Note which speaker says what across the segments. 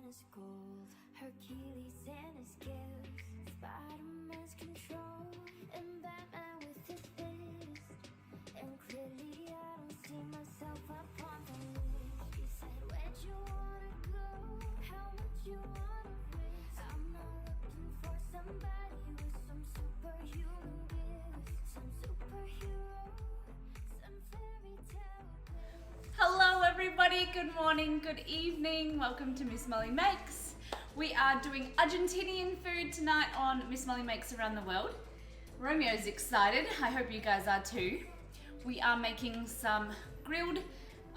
Speaker 1: is gold, Hercules and his gifts, Spider-Man's control, and Batman with his fist. And clearly I don't see myself upon the list. He said, where'd you wanna go? How much you wanna risk? I'm not looking for somebody with some superhuman gifts, some superhero, some fairy tale bliss.
Speaker 2: Hello everybody, good morning, good evening, welcome to Miss Molly Makes. We are doing Argentinian food tonight on Miss Molly Makes Around the World. Romeo's excited, I hope you guys are too. We are making some grilled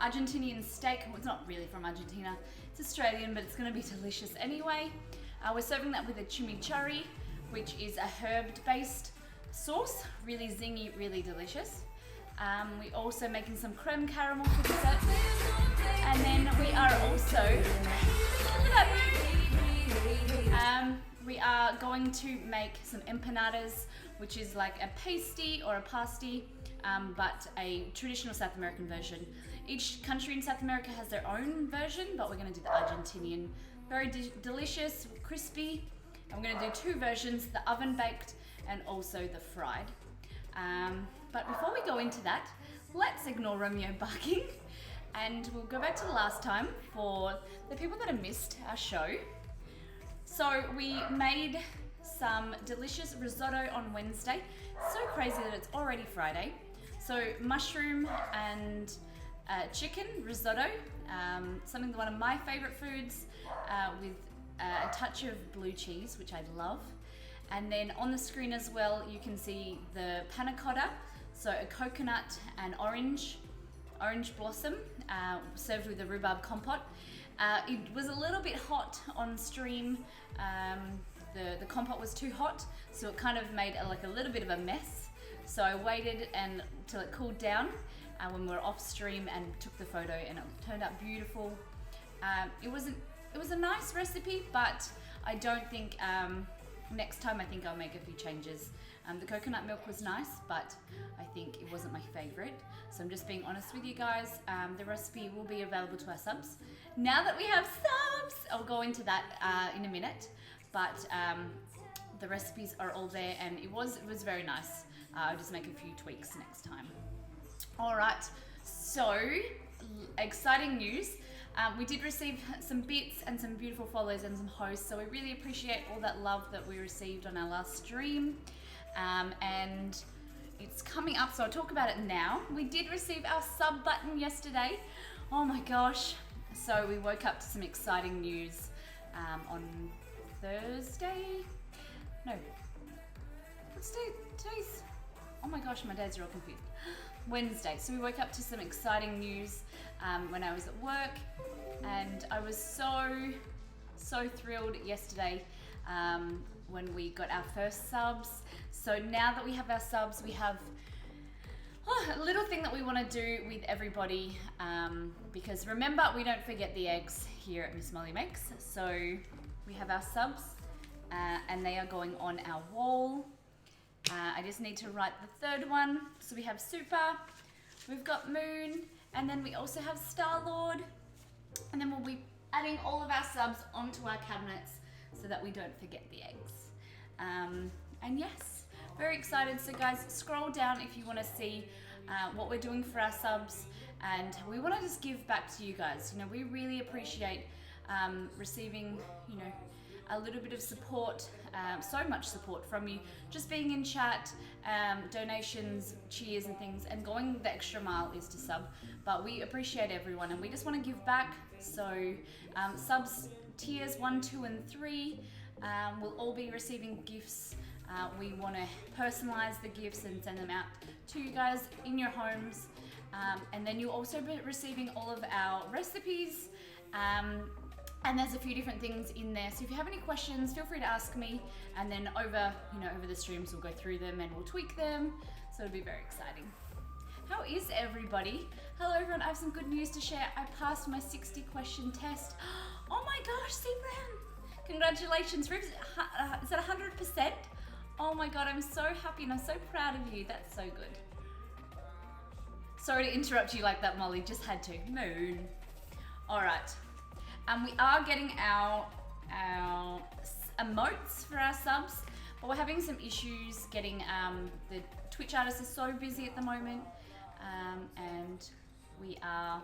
Speaker 2: Argentinian steak. Well, it's not really from Argentina, it's Australian, but it's gonna be delicious anyway. We're serving that with a chimichurri, which is a herb-based sauce, really zingy, really delicious. We're also making some creme caramel for dessert. And then we are also, look at that. We are going to make some empanadas, which is like a pasty or a pasty, but a traditional South American version. Each country in South America has their own version, but we're gonna do the Argentinian. Very delicious, crispy. I'm gonna do two versions, the oven baked and also the fried. But before we go into that, let's ignore Romeo barking and we'll go back to the last time for the people that have missed our show. So we made some delicious risotto on Wednesday. It's so crazy that it's already Friday. So mushroom and chicken risotto, one of my favorite foods with a touch of blue cheese, which I love. And then on the screen as well, you can see the panna cotta, so a coconut and orange blossom, served with a rhubarb compote. It was a little bit hot on stream. The compote was too hot, so it kind of made a little bit of a mess. So I waited until it cooled down when we were off stream and took the photo, and it turned out beautiful. It was a nice recipe, but I don't think, next time I think I'll make a few changes. The coconut milk was nice, but I think it wasn't my favorite. So I'm just being honest with you guys. The recipe will be available to our subs. Now that we have subs, I'll go into that in a minute. But the recipes are all there, and it was very nice. I'll just make a few tweaks next time. All right, so exciting news. We did receive some bits and some beautiful follows and some hosts, so we really appreciate all that love that we received on our last stream. And it's coming up, so I'll talk about it now. We did receive our sub button yesterday. Oh my gosh. So we woke up to some exciting news on Thursday. No, what's today's? Oh my gosh, my days are all confused. Wednesday. So we woke up to some exciting news when I was at work, and I was so thrilled yesterday when we got our first subs. So now that we have our subs, we have a little thing that we want to do with everybody, because remember, we don't forget the eggs here at Miss Molly Makes. So we have our subs and they are going on our wall. I just need to write the third one. So we have Super, we've got Moon, and then we also have Star-Lord. And then we'll be adding all of our subs onto our cabinets so that we don't forget the eggs. And yes, very excited. So guys, scroll down if you want to see what we're doing for our subs. And we want to just give back to you guys. You know, we really appreciate receiving, you know, a little bit of support, so much support from you, just being in chat, donations, cheers and things, and going the extra mile is to sub. But we appreciate everyone and we just want to give back. So subs tiers 1, 2 and 3 will all be receiving gifts. We want to personalize the gifts and send them out to you guys in your homes. And then you'll also be receiving all of our recipes. And there's a few different things in there. So if you have any questions, feel free to ask me. And then over the streams, we'll go through them and we'll tweak them. So it'll be very exciting. How is everybody? Hello everyone, I have some good news to share. I passed my 60 question test. Oh my gosh, Sebram! Congratulations, Ribs. Is that 100%? Oh my God, I'm so happy and I'm so proud of you. That's so good. Sorry to interrupt you like that, Molly, just had to. Moon. All right. We are getting our emotes for our subs, but we're having some issues getting the Twitch artists are so busy at the moment, and we are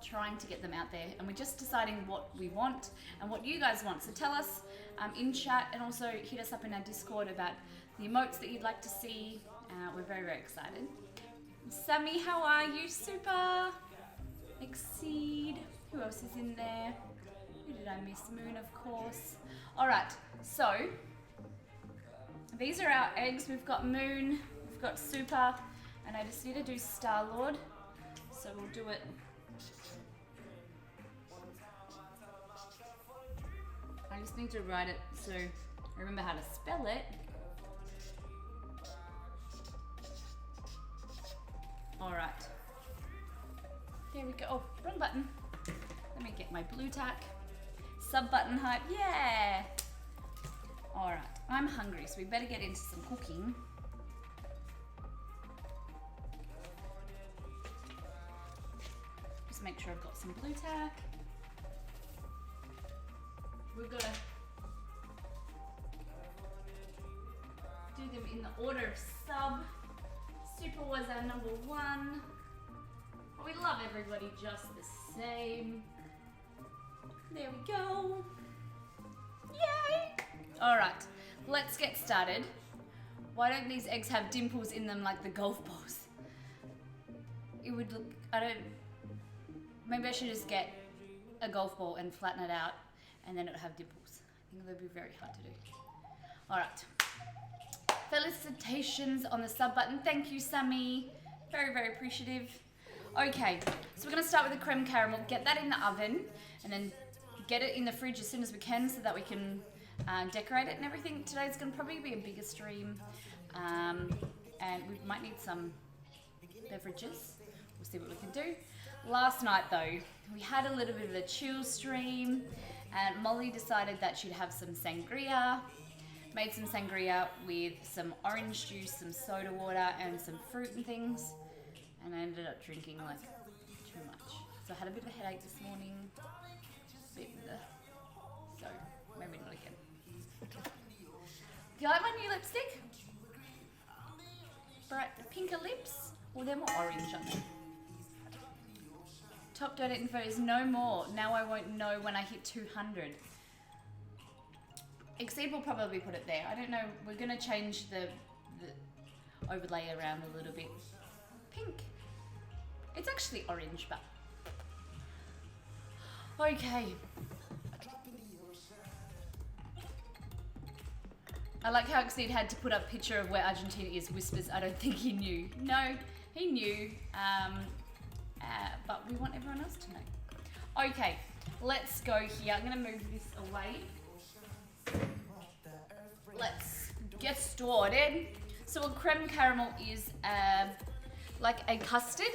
Speaker 2: trying to get them out there, and we're just deciding what we want and what you guys want. So tell us in chat, and also hit us up in our Discord about the emotes that you'd like to see. We're very, very excited. Sammy, how are you? Super. Exceed. Who else is in there? Who did I miss? Moon, of course. All right, so these are our eggs. We've got Moon, we've got Super, and I just need to do Star-Lord. So we'll do it. I just need to write it so I remember how to spell it. All right. There we go. Oh, wrong button. Let me get my blue tack. Sub button hype. Yeah. All right. I'm hungry, so we better get into some cooking. Just make sure I've got some blue tack. We've got to do them in the order of sub. Super was our number one. But we love everybody just the same. There we go. Yay! Alright, let's get started. Why don't these eggs have dimples in them like the golf balls? It would look, maybe I should just get a golf ball and flatten it out, and then it would have dimples. I think that would be very hard to do. Alright. Felicitations on the sub button. Thank you, Sammy. Very, very appreciative. Okay, so we're going to start with the creme caramel. Get that in the oven, and then get it in the fridge as soon as we can so that we can decorate it and everything. Today's going to probably be a bigger stream, and we might need some beverages. We'll see what we can do. Last night, though, we had a little bit of a chill stream, and Molly decided that she'd have some sangria. Made some sangria with some orange juice, some soda water, and some fruit and things. And I ended up drinking like too much. So I had a bit of a headache this morning. So maybe not again. Do you like my new lipstick? Bright pinker lips? Or they're more orange on them. Top donate info is no more. Now I won't know when I hit 200. Exceed will probably put it there. I don't know. We're going to change the overlay around a little bit. Pink. It's actually orange, but... Okay. I like how Exceed had to put up a picture of where Argentina is. Whispers, I don't think he knew. No, he knew. But we want everyone else to know. Okay, let's go here. I'm going to move this away. Let's get started. So a creme caramel is like a custard.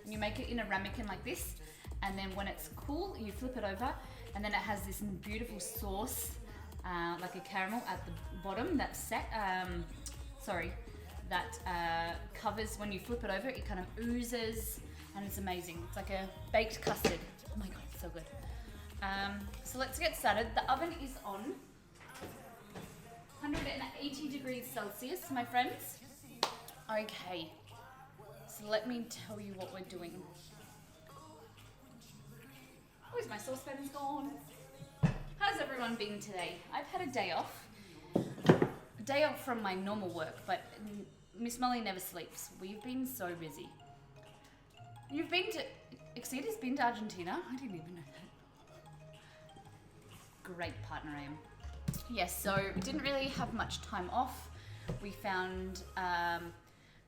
Speaker 2: You make it in a ramekin like this, and then when it's cool, you flip it over, and then it has this beautiful sauce, like a caramel at the bottom that's set. That covers when you flip it over. It kind of oozes, and it's amazing. It's like a baked custard. Oh my god, it's so good. So let's get started. The oven is on 180 degrees Celsius, my friends. Okay, so let me tell you what we're doing. Where's my saucepan's gone? How's everyone been today? I've had a day off. A day off from my normal work, but Miss Molly never sleeps. We've been so busy. You've been to... Exceed has been to Argentina? I didn't even know that. Great partner I am. Yes, so we didn't really have much time off. We found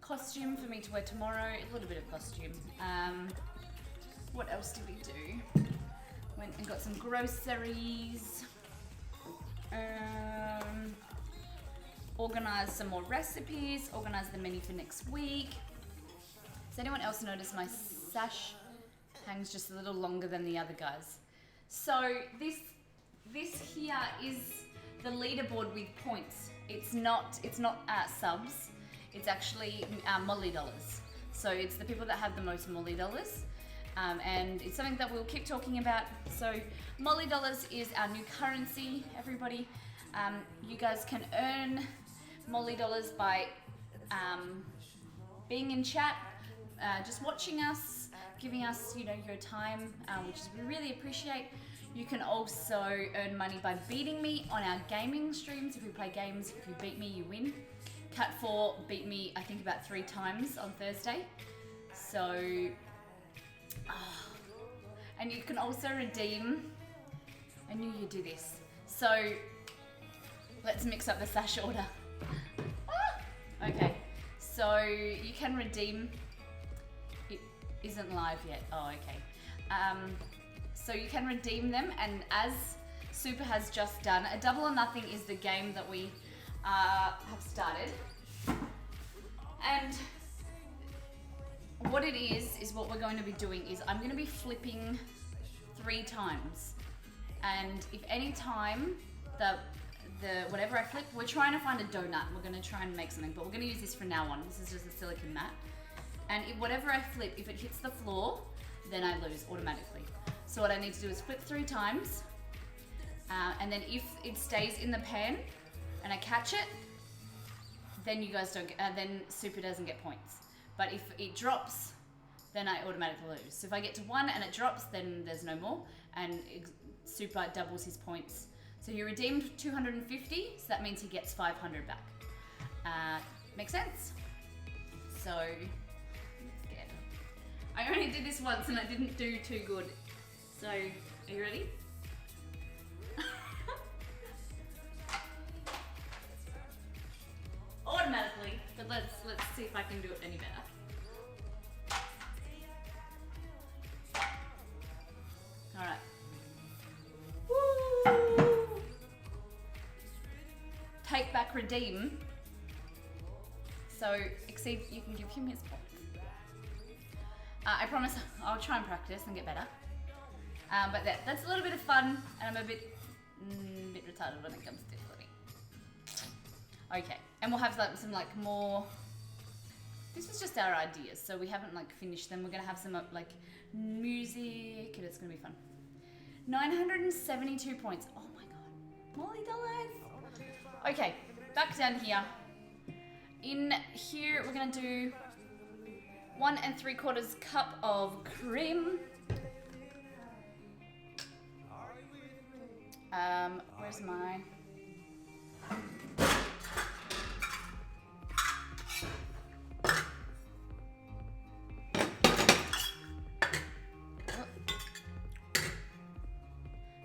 Speaker 2: costume for me to wear tomorrow, a little bit of costume. What else did we do? Went and got some groceries. Organised some more recipes, organised the menu for next week. Does anyone else notice my sash hangs just a little longer than the other guys? So this here is the leaderboard with points. It's not subs. It's actually Molly dollars. So it's the people that have the most Molly dollars. and it's something that we'll keep talking about. So Molly Dollars is our new currency, everybody. You guys can earn Molly Dollars by being in chat, just watching us, giving us, you know, your time, which we really appreciate. You can also earn money by beating me on our gaming streams. If we play games, if you beat me, you win. Cat4 beat me, I think, about 3 times on Thursday. So, and you can also redeem, I knew you'd do this. So, let's mix up the sash order. Okay, so you can redeem, it isn't live yet, oh okay. So you can redeem them, and as Super has just done, a double or nothing is the game that we have started. And what it is what we're going to be doing is I'm going to be flipping 3 times. And if any time the whatever I flip, we're trying to find a donut. We're going to try and make something, but we're going to use this from now on. This is just a silicone mat. And if whatever I flip, if it hits the floor, then I lose automatically. So what I need to do is flip 3 times, and then if it stays in the pan and I catch it, then you guys don't get, then Super doesn't get points. But if it drops, then I automatically lose. So if I get to 1 and it drops, then there's no more, and Super doubles his points. So you redeemed 250, so that means he gets 500 back. Make sense? So, let's get it. I only did this once and I didn't do too good. So, are you ready? Automatically, but let's see if I can do it any better. All right. Woo! Take back redeem. So exceed, you can give him his points. I promise I'll try and practice and get better. But that's a little bit of fun, and I'm a bit retarded when it comes to flipping. Okay, and we'll have some like more. This was just our ideas, so we haven't like finished them. We're gonna have some like music, and it's gonna be fun. 972 points. Oh my god, Molly Dollars. Okay, back down here. In here, we're gonna do 1 3/4 cup of cream. Where's my...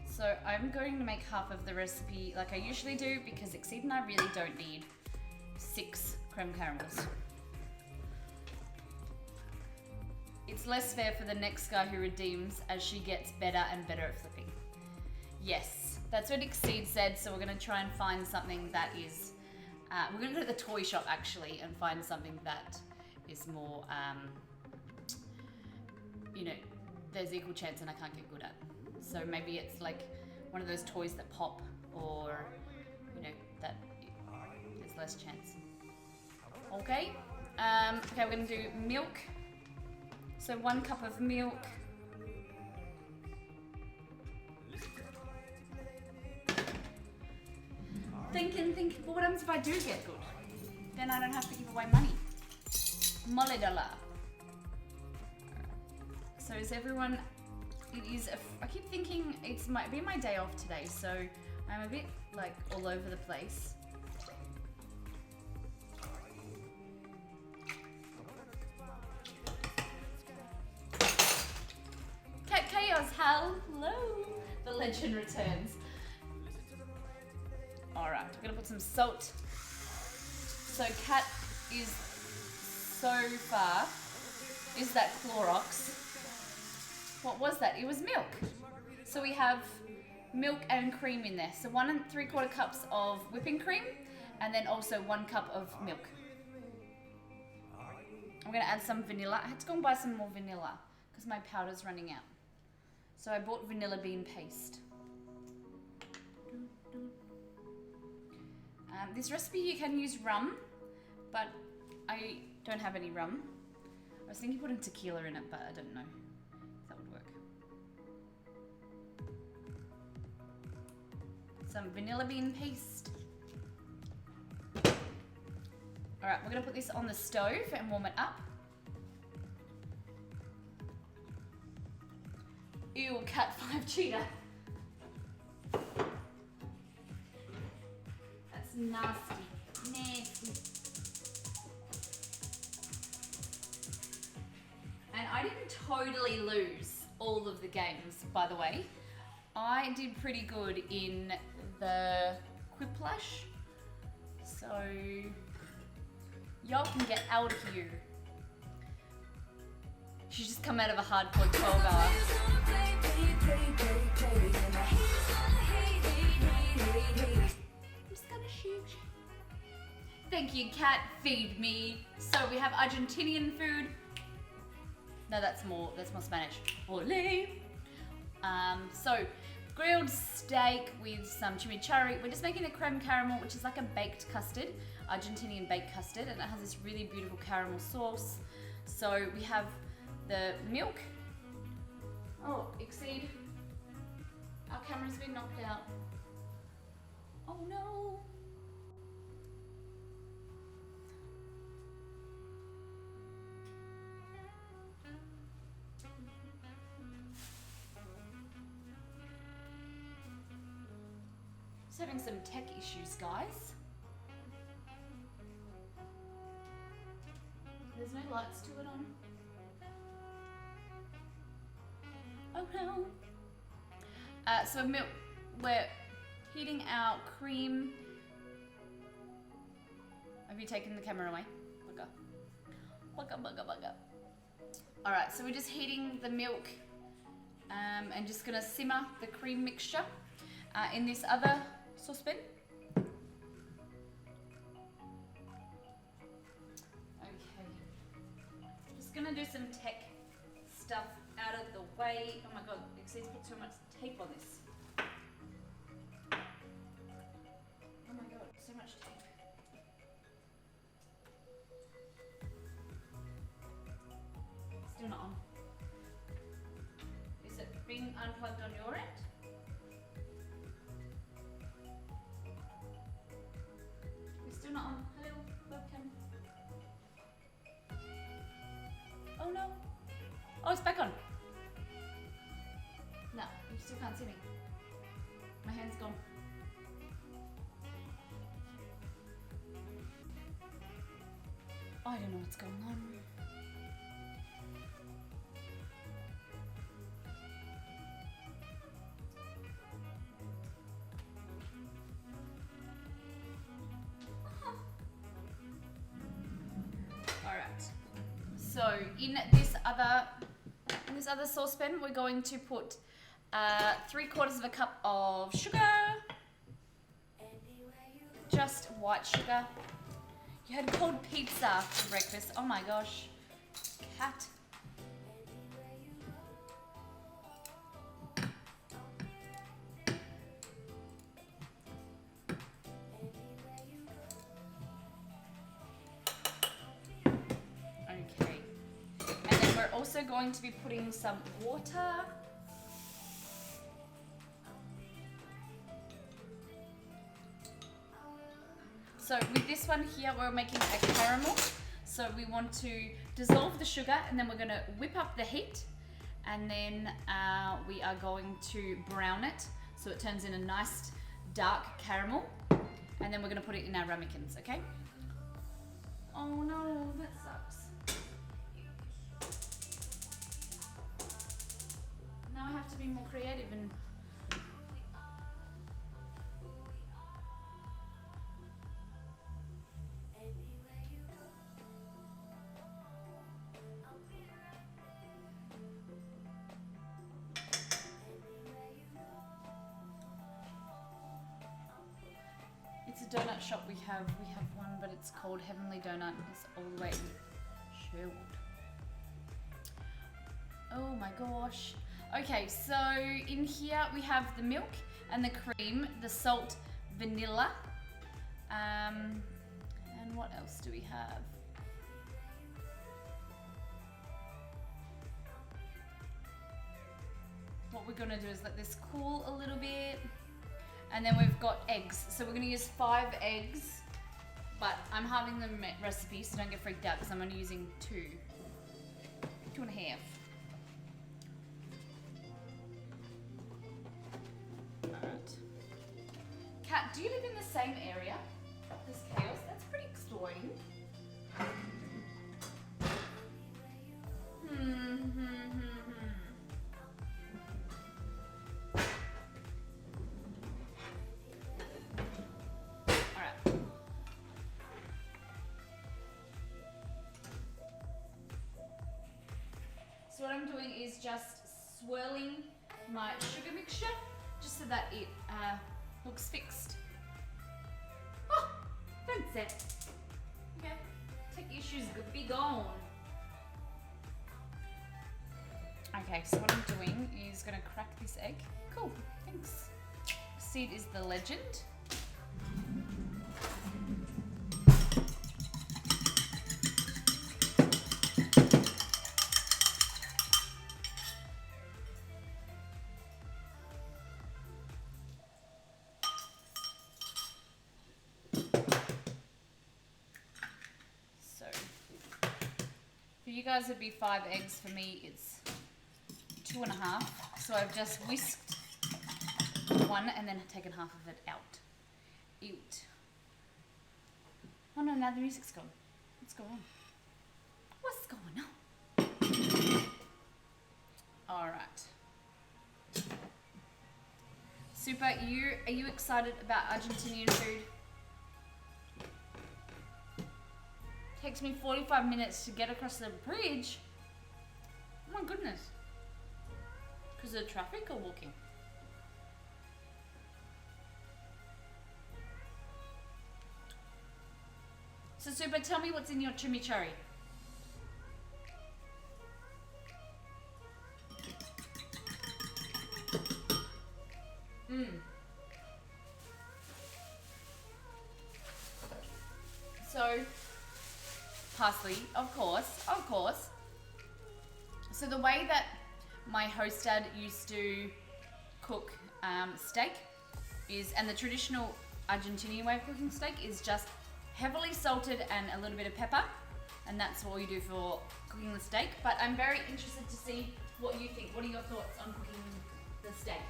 Speaker 2: So I'm going to make half of the recipe like I usually do, because Exceed and I really don't need 6 creme caramels. It's less fair for the next guy who redeems as she gets better and better at flipping. Yes, that's what Exceed said, so we're going to try and find something that is... we're going to go to the toy shop actually and find something that is more, you know, there's equal chance and I can't get good at. So maybe it's like one of those toys that pop, or, you know, that there's less chance. Okay, okay, we're going to do milk. So 1 cup of milk. Thinking, but what happens if I do get good? Then I don't have to give away money. Molly dollar. So is everyone, it is, I keep thinking it might be my day off today, so I'm a bit like all over the place. Cat Chaos, hello! The legend returns. Alright, I'm gonna put some salt. So Cat is so far. Is that Clorox? What was that? It was milk. So we have milk and cream in there. So 1 3/4 cups of whipping cream, and then also 1 cup of milk. I'm gonna add some vanilla. I had to go and buy some more vanilla because my powder's running out. So I bought vanilla bean paste. This recipe you can use rum, but I don't have any rum. I was thinking putting tequila in it, but I don't know some vanilla bean paste. All right, we're gonna put this on the stove and warm it up. Ew, cat 5 cheetah. That's nasty, nasty. And I didn't totally lose all of the games, by the way. I did pretty good in the Quiplash. So, y'all can get out of here. She's just come out of a hardcore 12-hour. I'm just gonna shoot. Thank you, cat. Feed me. So we have Argentinian food. No, that's more Spanish. Ole. So grilled steak with some chimichurri. We're just making a creme caramel, which is like a baked custard, Argentinian baked custard, and it has this really beautiful caramel sauce. So we have the milk. Oh, exceed. Our camera's been knocked out. Oh no. Just having some tech issues, guys. There's no lights to it on. Oh no. So milk, we're heating our cream. Have you taken the camera away? Bugger. Bugger, bugger, bugger. All right, so we're just heating the milk and just gonna simmer the cream mixture in this other saucepan. Okay. Just gonna do some tech stuff out of the way. Oh my god, Exceed's put so much tape on this. Oh my god, so much tape. Still not on. Is it being unplugged on your end? It's still not on. Hello, webcam. Oh no. Oh, it's back on. No, you still can't see me. My hand's gone. I don't know what's going on. All right. So in this other saucepan, we're going to put 3/4 cup of sugar. Just white sugar. You had cold pizza for breakfast. Oh my gosh. Cat. Okay. And then we're also going to be putting some water. So with this one here, we're making a caramel. So we want to dissolve the sugar and then we're gonna whip up the heat and then we are going to brown it so it turns in a nice dark caramel and then we're gonna put it in our ramekins, okay? Oh no, that sucks. Now I have to be more creative and it's a donut shop we have one, but it's called Heavenly Donut. It's all the way in Sherwood. Oh my gosh. Okay, so in here we have the milk and the cream, the salt, vanilla, and what else do we have? What we're gonna do is let this cool a little bit. And then we've got eggs. So we're gonna use 5 eggs, but I'm halving the recipe, so don't get freaked out because I'm only using 2.5. Alright. Kat, do you live in the same area? This chaos? That's pretty exciting. Alright. So what I'm doing is just swirling my sugar mixture just so that it looks fixed. Oh, don't set. Okay, take your shoes, be gone. Okay, so what I'm doing is gonna crack this egg. Cool, thanks. Seed is the legend. So, for you guys it'd be 5 eggs, for me it's 2.5. So I've just whisked one and then taken half of it out. Eat. Oh no, now the music's gone. What's going on? What's going on? Alright. Super, are you excited about Argentinian food? Takes me 45 minutes to get across the bridge. Oh my goodness. Because of the traffic or walking? So Super, tell me what's in your chimichurri. So, parsley, of course. So the way that my host dad used to cook steak is, and the traditional Argentinian way of cooking steak is just heavily salted and a little bit of pepper, and that's all you do for cooking the steak. But I'm very interested to see what you think. What are your thoughts on cooking the steak?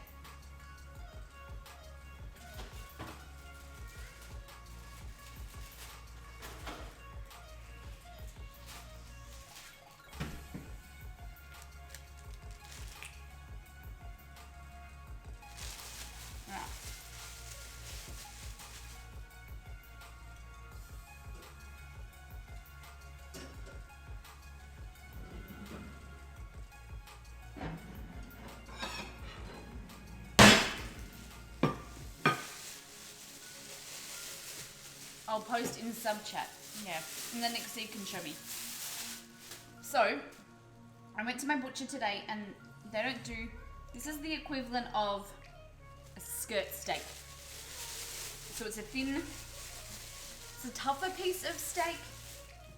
Speaker 2: I'll post in sub chat. Yeah, and then next so you can show me. So, I went to my butcher today and they don't do, this is the equivalent of a skirt steak. So it's a tougher piece of steak.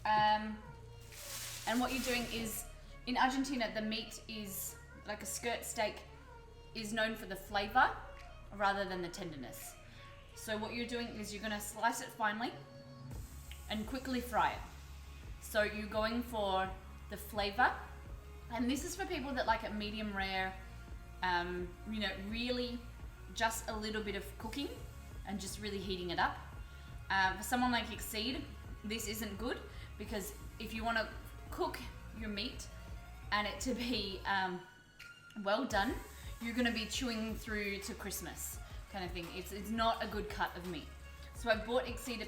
Speaker 2: And what you're doing is, in Argentina, the meat is, like a skirt steak, is known for the flavor rather than the tenderness. So what you're doing is you're gonna slice it finely and quickly fry it. So you're going for the flavor, and this is for people that like it medium rare, really just a little bit of cooking and just really heating it up. For someone like Exceed, this isn't good, because if you wanna cook your meat and it to be well done, you're gonna be chewing through to Christmas kind of thing. It's not a good cut of meat. So I bought Exceed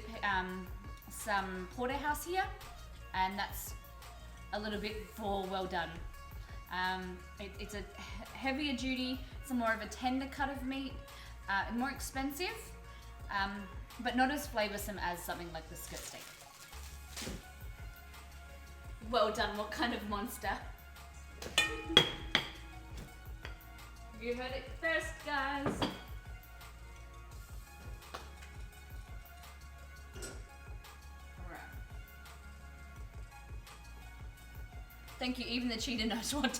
Speaker 2: some porterhouse here, and that's a little bit for well done. It's a heavier duty, it's more of a tender cut of meat, more expensive, but not as flavoursome as something like the skirt steak. Well done, what kind of monster? You heard it first, guys. Thank you, even the cheater knows what.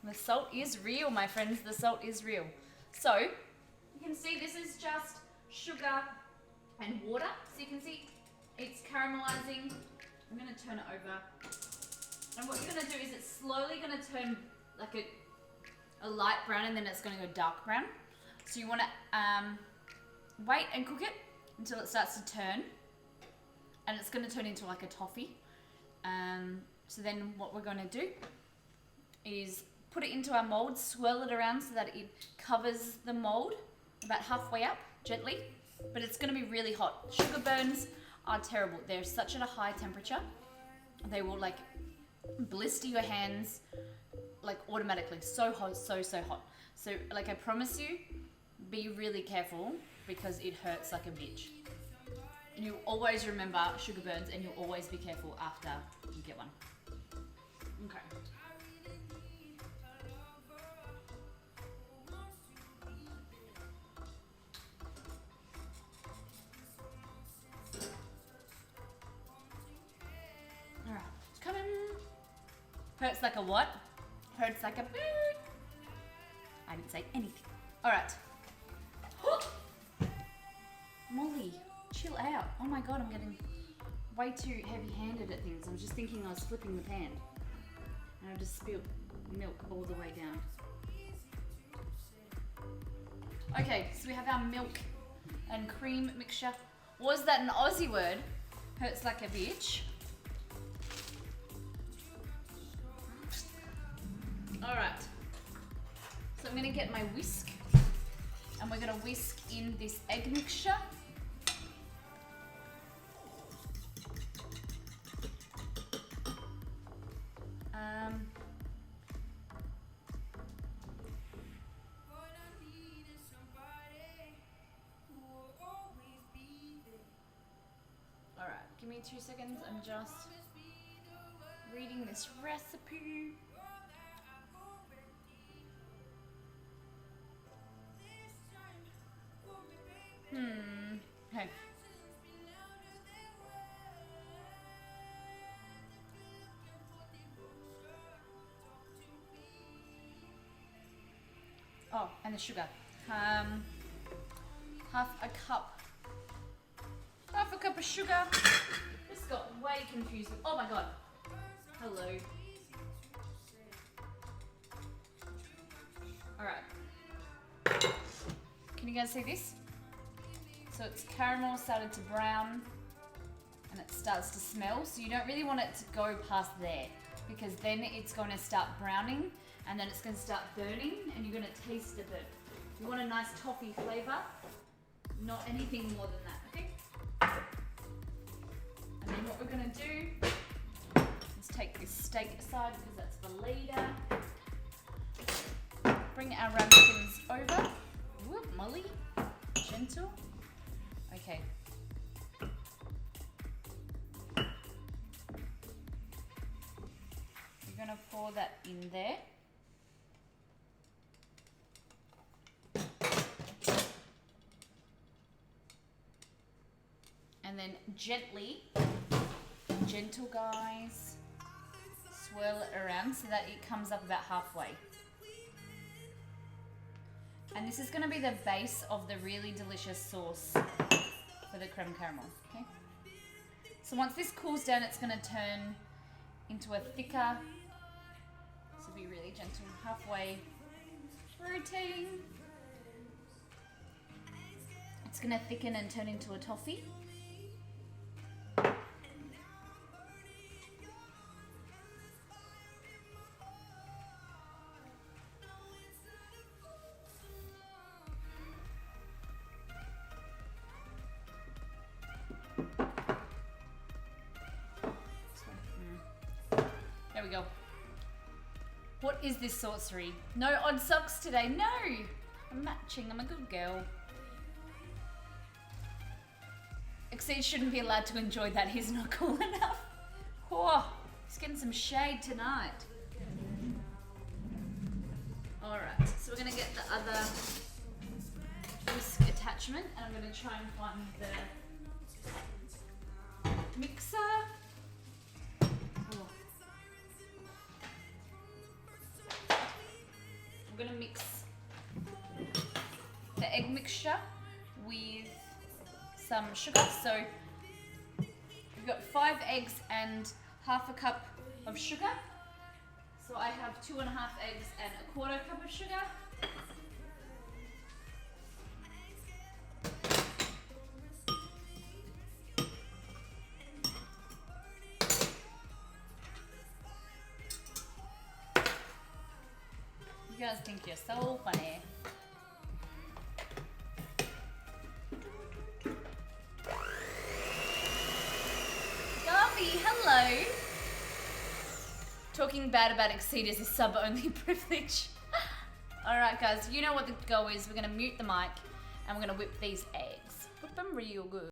Speaker 2: The salt is real, my friends. The salt is real. So, you can see this is just sugar and water. So you can see it's caramelizing. I'm going to turn it over. And what you're going to do is it's slowly going to turn like a light brown, and then it's going to go dark brown. So you want to wait and cook it until it starts to turn. And it's going to turn into like a toffee. So then what we're going to do is put it into our mold, swirl it around so that it covers the mold about halfway up, gently. But it's going to be really hot. Sugar burns are terrible. They're such at a high temperature. They will like blister your hands like automatically. So hot, so hot. So like I promise you, be really careful because it hurts like a bitch. And you always remember sugar burns, and you'll always be careful after you get one. Okay. Alright, come in. Hurts like a what? Hurts like a boot. I didn't say anything. Alright. Molly, chill out. Oh my god, I'm getting way too heavy-handed at things. I'm just thinking I was flipping the pan. And I just spilled milk all the way down. Okay, so we have our milk and cream mixture. Was that an Aussie word? Hurts like a bitch. Alright. So I'm going to get my whisk. And we're going to whisk in this egg mixture. Alright, give me 2 seconds. I'm just reading this recipe. Okay. Oh, and the sugar. Half a cup of sugar. Just got way confused. Oh my god. Hello. Alright. Can you guys see this? So it's caramel started to brown and it starts to smell. So you don't really want it to go past there because then it's going to start browning and then it's going to start burning and you're going to taste the burn. You want a nice toffee flavour, not anything more than that, okay? And then what we're going to do is take this steak aside because that's for later. Bring our ramekins over. Whoop, Molly. Gentle. Okay. You're going to pour that in there. And then gently, gentle guys, swirl it around so that it comes up about halfway. And this is going to be the base of the really delicious sauce for the creme caramel, okay? So once this cools down, it's going to turn into a thicker, so be really gentle, halfway rotating. It's going to thicken and turn into a toffee. There we go. What is this sorcery? No odd socks today. No! I'm matching. I'm a good girl. Exceed shouldn't be allowed to enjoy that. He's not cool enough. Oh, he's getting some shade tonight. Alright, so we're going to get the other whisk attachment and I'm going to try and find the mixer. Oh. we're gonna mix the egg mixture with some sugar. So we've got 5 eggs and half a cup of sugar. So I have 2.5 eggs and a quarter cup of sugar. You guys think you're so funny. Garby, hello. Talking bad about Exceeders is sub-only privilege. Alright guys, you know what the go is. We're gonna mute the mic and we're gonna whip these eggs. Whip them real good.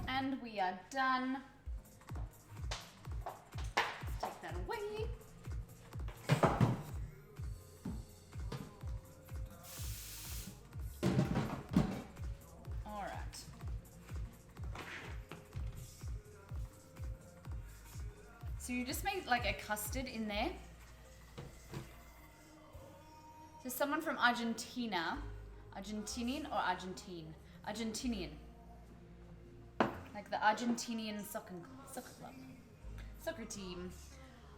Speaker 2: And we are done. Let's take that away. All right. So you just made like a custard in there. So someone from Argentina, Argentinian or Argentine? Argentinian. Like the Argentinian soccer club, soccer team.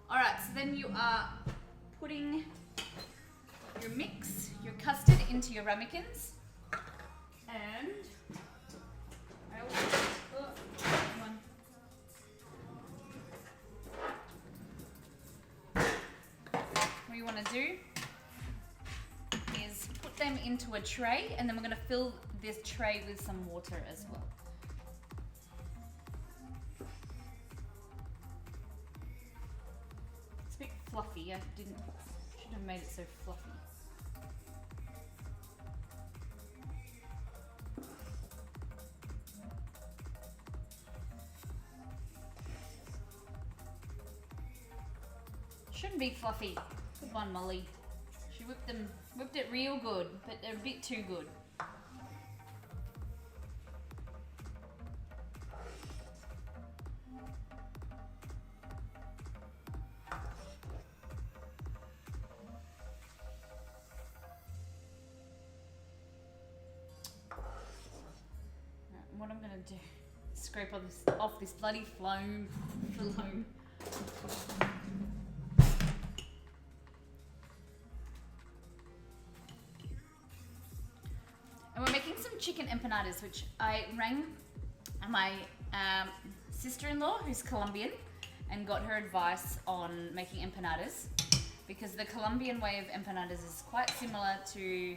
Speaker 2: All right, so then you are putting your mix, your custard into your ramekins. And come on. What you want to do is put them into a tray, and then we're going to fill this tray with some water as well. Fluffy. I should have made it so fluffy. Shouldn't be fluffy. Good one, Molly. She whipped it real good, but they're a bit too good. What I'm gonna do, scrape off this bloody foam. And we're making some chicken empanadas, which I rang my sister-in-law, who's Colombian, and got her advice on making empanadas, because the Colombian way of empanadas is quite similar to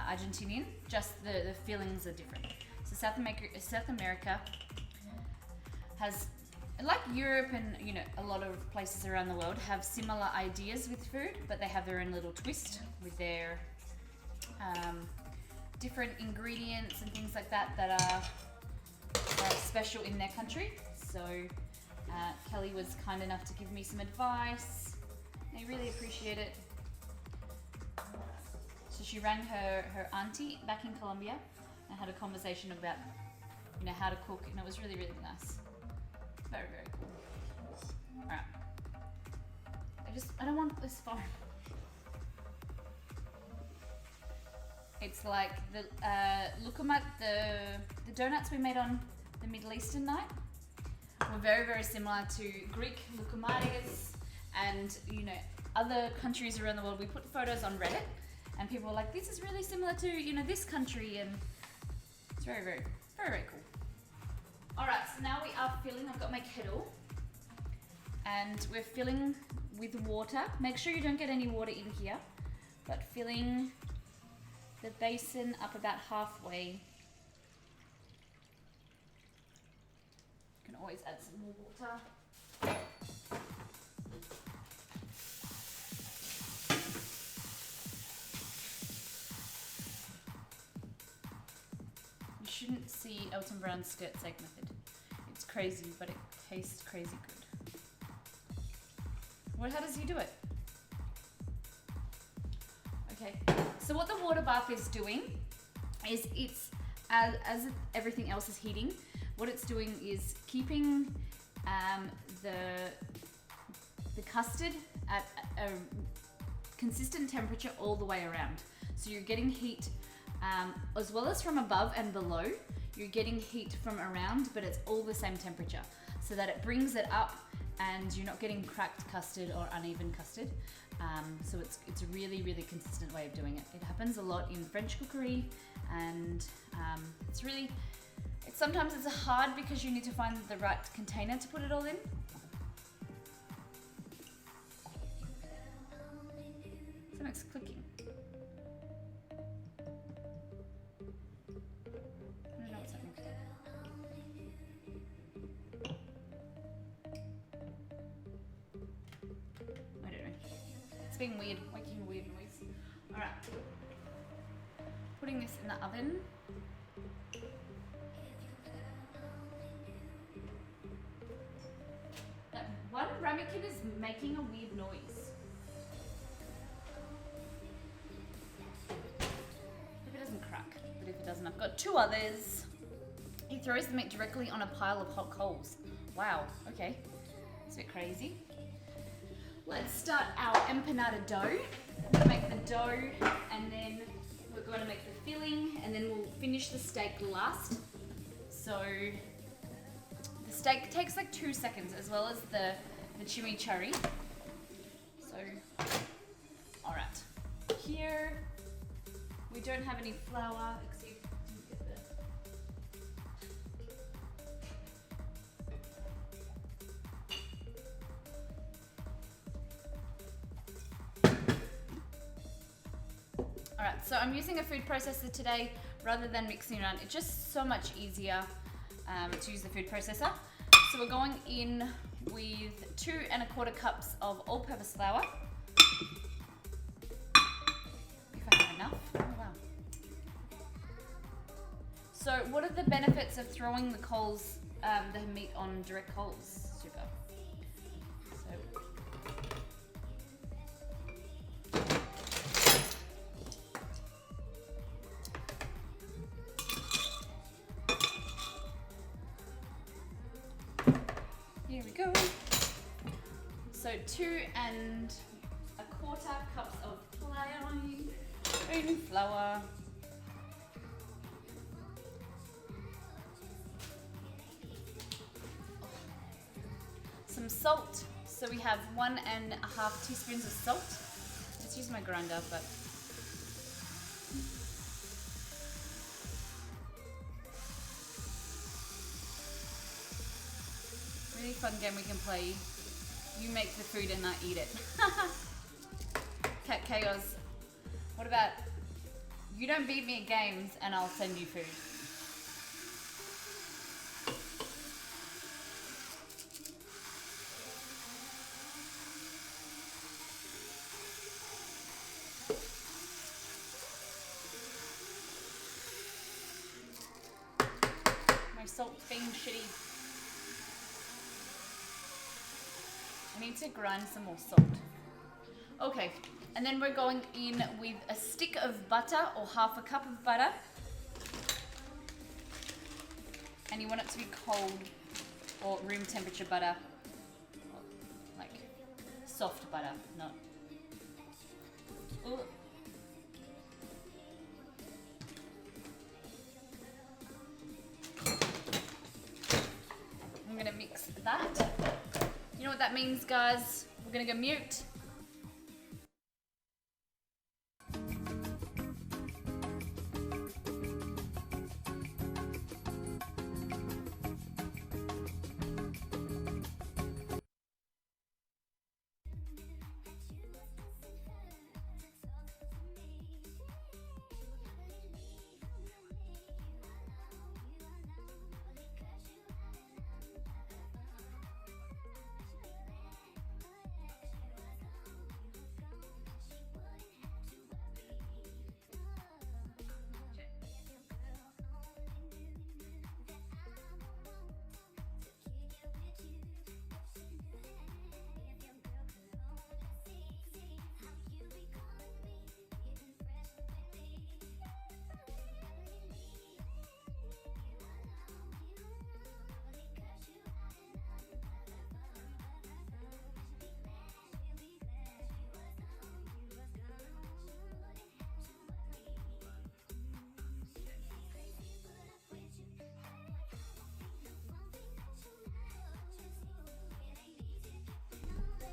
Speaker 2: Argentinian, just the fillings are different. So South America has, like Europe and a lot of places around the world, have similar ideas with food, but they have their own little twist with their different ingredients and things like that that are special in their country. So Kelly was kind enough to give me some advice. I really appreciate it. So she rang her auntie back in Colombia and had a conversation about, you know, how to cook, and it was really, really nice. Very, very cool. All right. I don't want this phone. It's like the lukumat, the donuts we made on the Middle Eastern night were very, very similar to Greek lukumates and, you know, other countries around the world. We put photos on Reddit and people were like, this is really similar to, you know, this country, and it's very, very, very, very cool. All right, so now we are filling. I've got my kettle and we're filling with water. Make sure you don't get any water in here, but filling the basin up about halfway. You can always add some more water. You shouldn't see Elton Brown's skirt seg method. It's crazy, but it tastes crazy good. How does he do it? Okay, so what the water bath is doing is it's, as everything else is heating, what it's doing is keeping the custard at a consistent temperature all the way around. So you're getting heat as well as from above and below. You're getting heat from around, but it's all the same temperature, so that it brings it up and you're not getting cracked custard or uneven custard. So it's a really, really consistent way of doing it. It happens a lot in French cookery, and sometimes it's hard because you need to find the right container to put it all in. Something's clicking. I don't know what's happening. I don't know. It's being weird, making a weird noise. Alright. Putting this in the oven. That one ramekin is making a weird noise. If it doesn't crack, but if it doesn't, I've got two others. He throws the meat directly on a pile of hot coals. Wow, okay. It's a bit crazy. Let's start our empanada dough. We're gonna make the dough, and then we're going to make the filling, and then we'll finish the steak last. So the steak takes like 2 seconds, as well as the chimichurri. So, all right. Here we don't have any flour. Alright, so I'm using a food processor today rather than mixing around. It's just so much easier to use the food processor. So we're going in with 2 1/4 cups of all-purpose flour. If I have enough. Oh wow. So what are the benefits of throwing the coals, the meat on direct coals? Super. Here we go. So 2 1/4 cups of plain flour. Some salt. So we have 1 1/2 teaspoons of salt. Let's use my grinder, but really fun game we can play. You make the food and I eat it. Cat Chaos. What about you don't beat me at games and I'll send you food? My salt's being shitty. need to grind some more salt. Okay, and then we're going in with a stick of butter or half a cup of butter. And you want it to be cold or room temperature butter. Like soft butter, not... Ooh. I'm gonna mix that. You know what that means, guys? We're gonna go mute.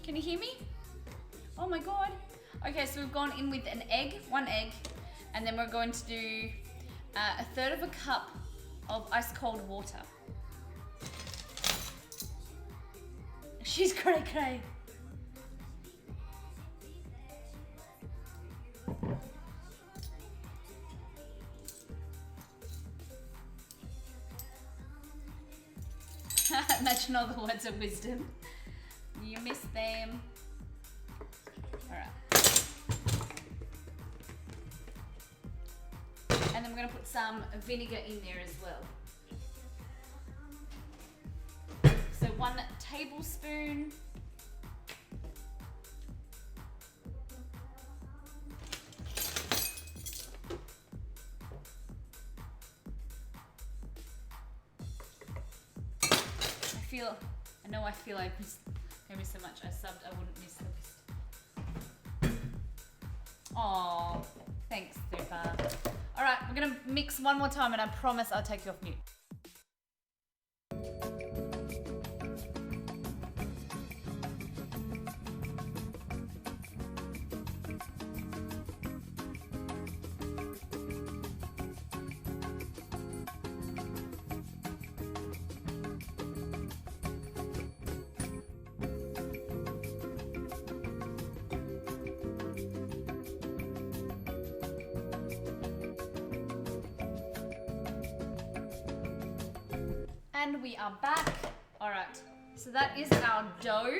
Speaker 2: Can you hear me? Oh my god. Okay, so we've gone in with an egg, one egg, and then we're going to do a third of a cup of ice cold water. She's cray cray. Imagine all the words of wisdom. You missed them. Alright. And then we're going to put some vinegar in there as well. So 1 tablespoon. I feel I missed so much. I subbed, I wouldn't miss the list. Oh, thanks, Super. All right, we're gonna mix one more time and I promise I'll take you off mute. And we are back. All right, so that is our dough.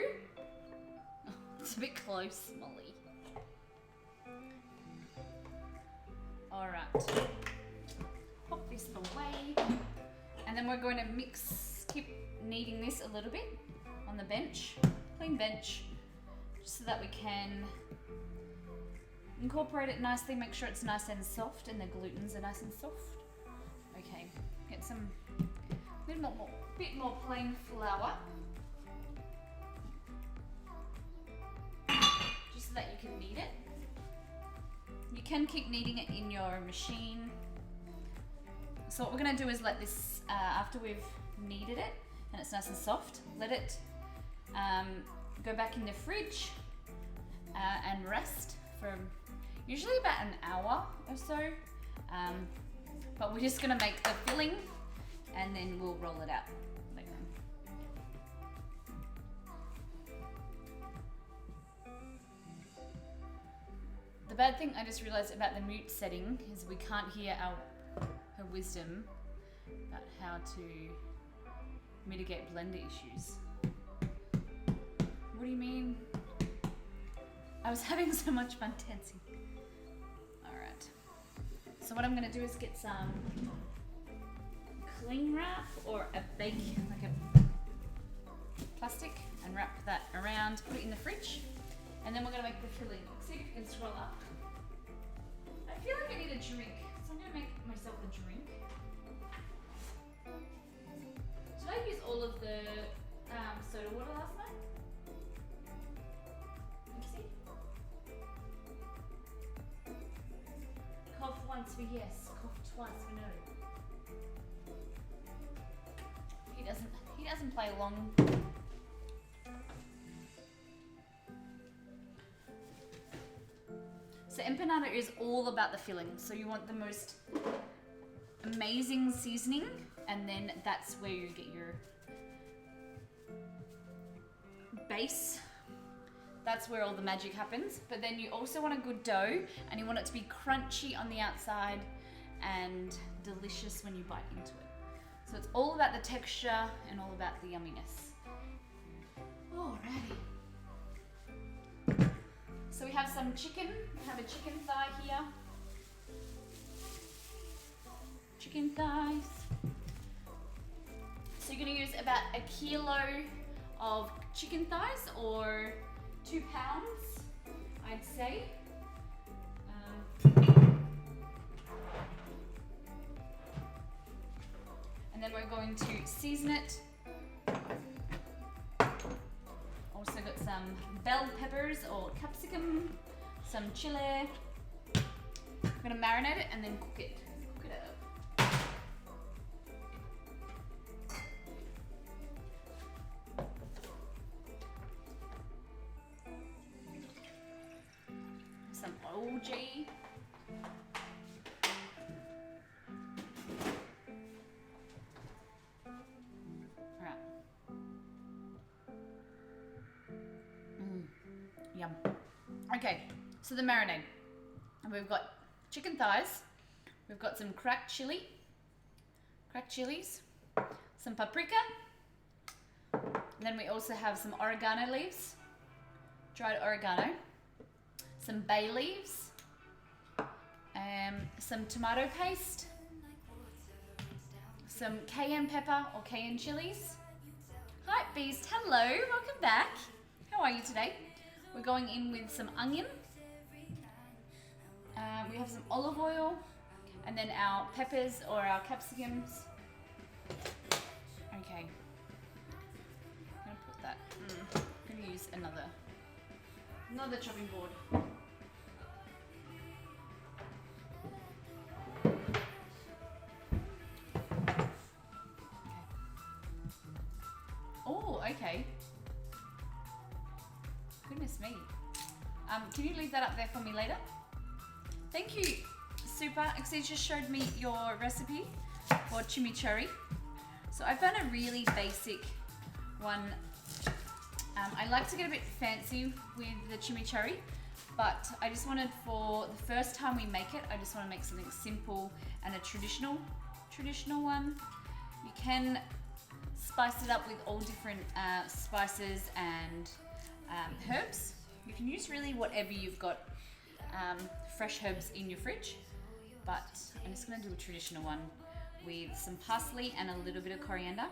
Speaker 2: It's a bit close, Molly. All right, pop this away. And then we're going to keep kneading this a little bit on the bench, clean bench, just so that we can incorporate it nicely, make sure it's nice and soft and the glutens are nice and soft. Okay, get some bit more plain flour, just so that you can knead it. You can keep kneading it in your machine. So what we're going to do is let this, after we've kneaded it and it's nice and soft, let it go back in the fridge and rest for usually about an hour or so. But we're just going to make the filling and then we'll roll it out later. The bad thing I just realized about the mute setting is we can't hear her wisdom about how to mitigate blender issues. What do you mean? I was having so much fun dancing. Alright. So what I'm gonna do is get some cling wrap or a like a plastic and wrap that around, put it in the fridge, and then we're gonna make the filling. See if you can scroll up. I feel like I need a drink, so I'm gonna make myself a drink. Did I use all of the soda water last night? Oopsie. Cough once for yes, cough twice for no. He doesn't play along. So empanada is all about the filling. So you want the most amazing seasoning, and then that's where you get your base. That's where all the magic happens. But then you also want a good dough, and you want it to be crunchy on the outside and delicious when you bite into it. So it's all about the texture and all about the yumminess. Alrighty. So we have some chicken. We have a chicken thigh here. Chicken thighs. So you're gonna use about 1 kilo of chicken thighs, or 2 pounds, I'd say. And then we're going to season it. Also got some bell peppers or capsicum, some chili. We're gonna marinate it and then cook it. Cook it up. Some OG. Yum. Okay, so the marinade. We've got chicken thighs. We've got some cracked chilies, some paprika. And then we also have some oregano leaves, dried oregano, some bay leaves, some tomato paste, some cayenne pepper or cayenne chilies. Hi Beast, hello, welcome back. How are you today? We're going in with some onion. We have some olive oil, and then our peppers or our capsicums. Okay. I'm gonna put that. I'm gonna use another chopping board. Oh, okay. Goodness me. Can you leave that up there for me later? Thank you, Super. Actually, you just showed me your recipe for chimichurri. So I found a really basic one. I like to get a bit fancy with the chimichurri, but I just wanted, for the first time we make it, I just want to make something simple and a traditional one. You can spice it up with all different spices and herbs. You can use really whatever you've got fresh herbs in your fridge, but I'm just going to do a traditional one with some parsley and a little bit of coriander.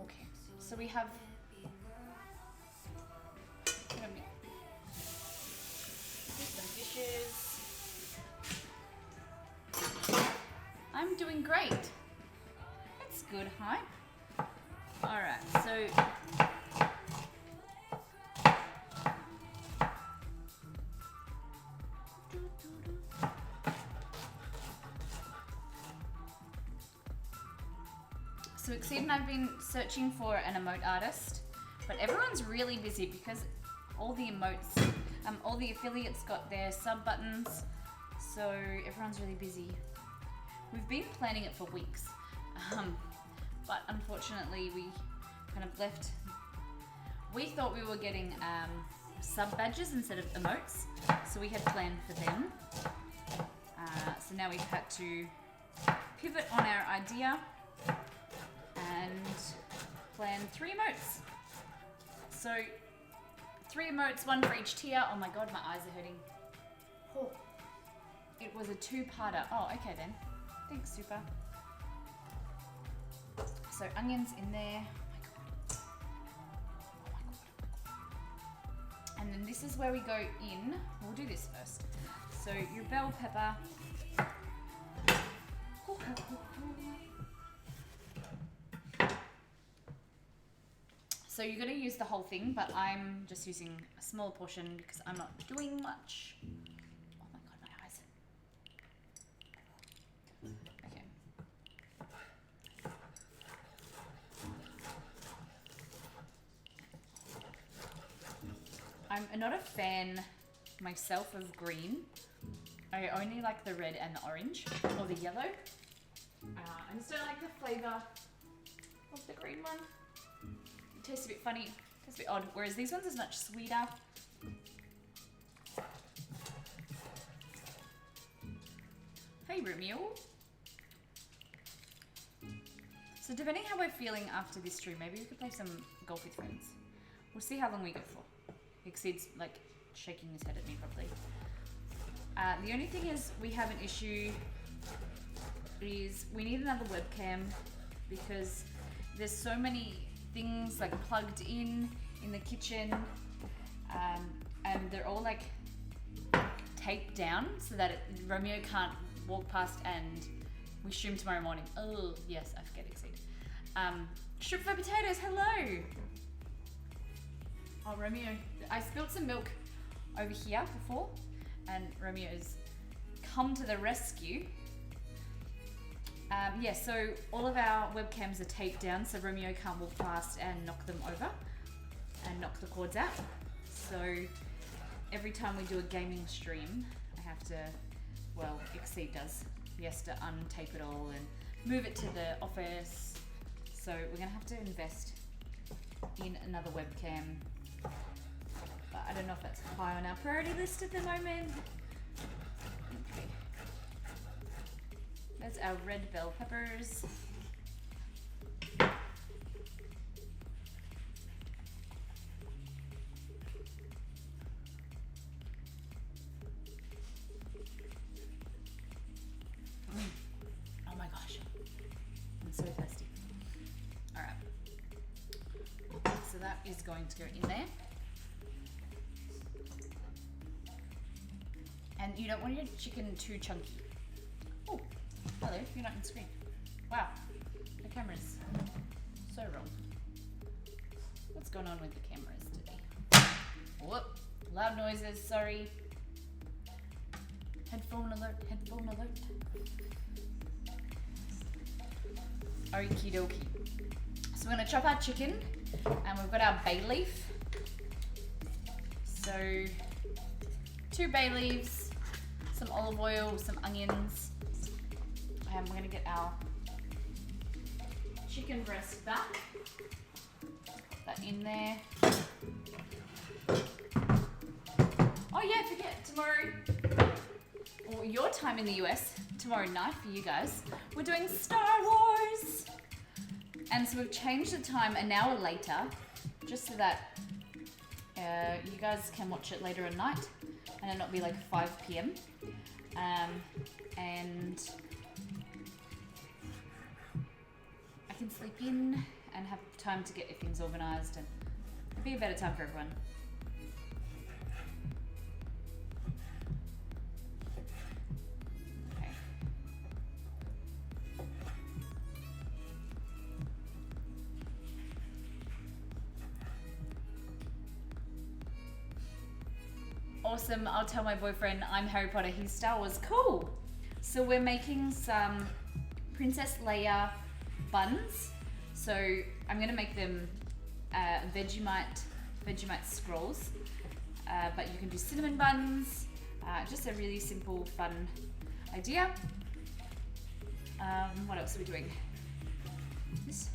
Speaker 2: Okay, so we have some dishes. I'm doing great. That's good, Hype. Alright, so Exceed and I've been searching for an emote artist, but everyone's really busy because all the emotes, all the affiliates got their sub buttons, so everyone's really busy. We've been planning it for weeks, but unfortunately we kind of left. We thought we were getting sub badges instead of emotes, so we had planned for them. So now we've had to pivot on our idea and plan 3 emotes. So 3 emotes, 1 for each tier. Oh my god, my eyes are hurting. Oh. It was a 2-parter. Oh, okay then. Thanks, Super. So onions in there. Oh my god. And then this is where we go in. We'll do this first. So your bell pepper. So you're going to use the whole thing, but I'm just using a smaller portion because I'm not doing much. Oh my god, my eyes. Okay. I'm not a fan myself of green. I only like the red and the orange, or the yellow. I just don't like the flavour of the green one. It tastes a bit funny, it tastes a bit odd, whereas these ones is much sweeter. Hey Romeo. So depending how we're feeling after this stream, maybe we could play some golf with friends. We'll see how long we go for. Exceed's like shaking his head at me probably. The only thing is we have an issue is we need another webcam because there's so many things like plugged in the kitchen, and they're all like taped down so that Romeo can't walk past, and we stream tomorrow morning. Oh yes, I forget Exceed. Shrimp for potatoes, hello. Oh Romeo, I spilled some milk over here before, and Romeo's come to the rescue. Yeah, so all of our webcams are taped down so Romeo can't walk past and knock them over and knock the cords out. So every time we do a gaming stream, I have to, well, Exceed does. He has to untape it all and move it to the office. So we're gonna have to invest in another webcam. But I don't know if that's high on our priority list at the moment. Okay. That's our red bell peppers. Oh my gosh. I'm so thirsty. Alright. So that is going to go in there. And you don't want your chicken too chunky. Oh, hello, you're not on screen. Wow, the camera's so wrong. What's going on with the cameras today? Whoop, loud noises, sorry. Headphone alert, headphone alert. Okie dokie. So we're gonna chop our chicken, and we've got our bay leaf. So 2 bay leaves, some olive oil, some onions, and we're gonna get our chicken breast back. Put that in there. Oh yeah, forget tomorrow, or your time in the US, tomorrow night for you guys, we're doing Star Wars. And so we've changed the time an hour later, just so that you guys can watch it later at night and it not be like 5 p.m. And I can sleep in and have time to get things organised, and it'll be a better time for everyone. Okay. Awesome, I'll tell my boyfriend I'm Harry Potter, he's Star Wars, cool. So we're making some Princess Leia buns. So I'm gonna make them Vegemite scrolls, but you can do cinnamon buns. Just a really simple, fun idea. What else are we doing? This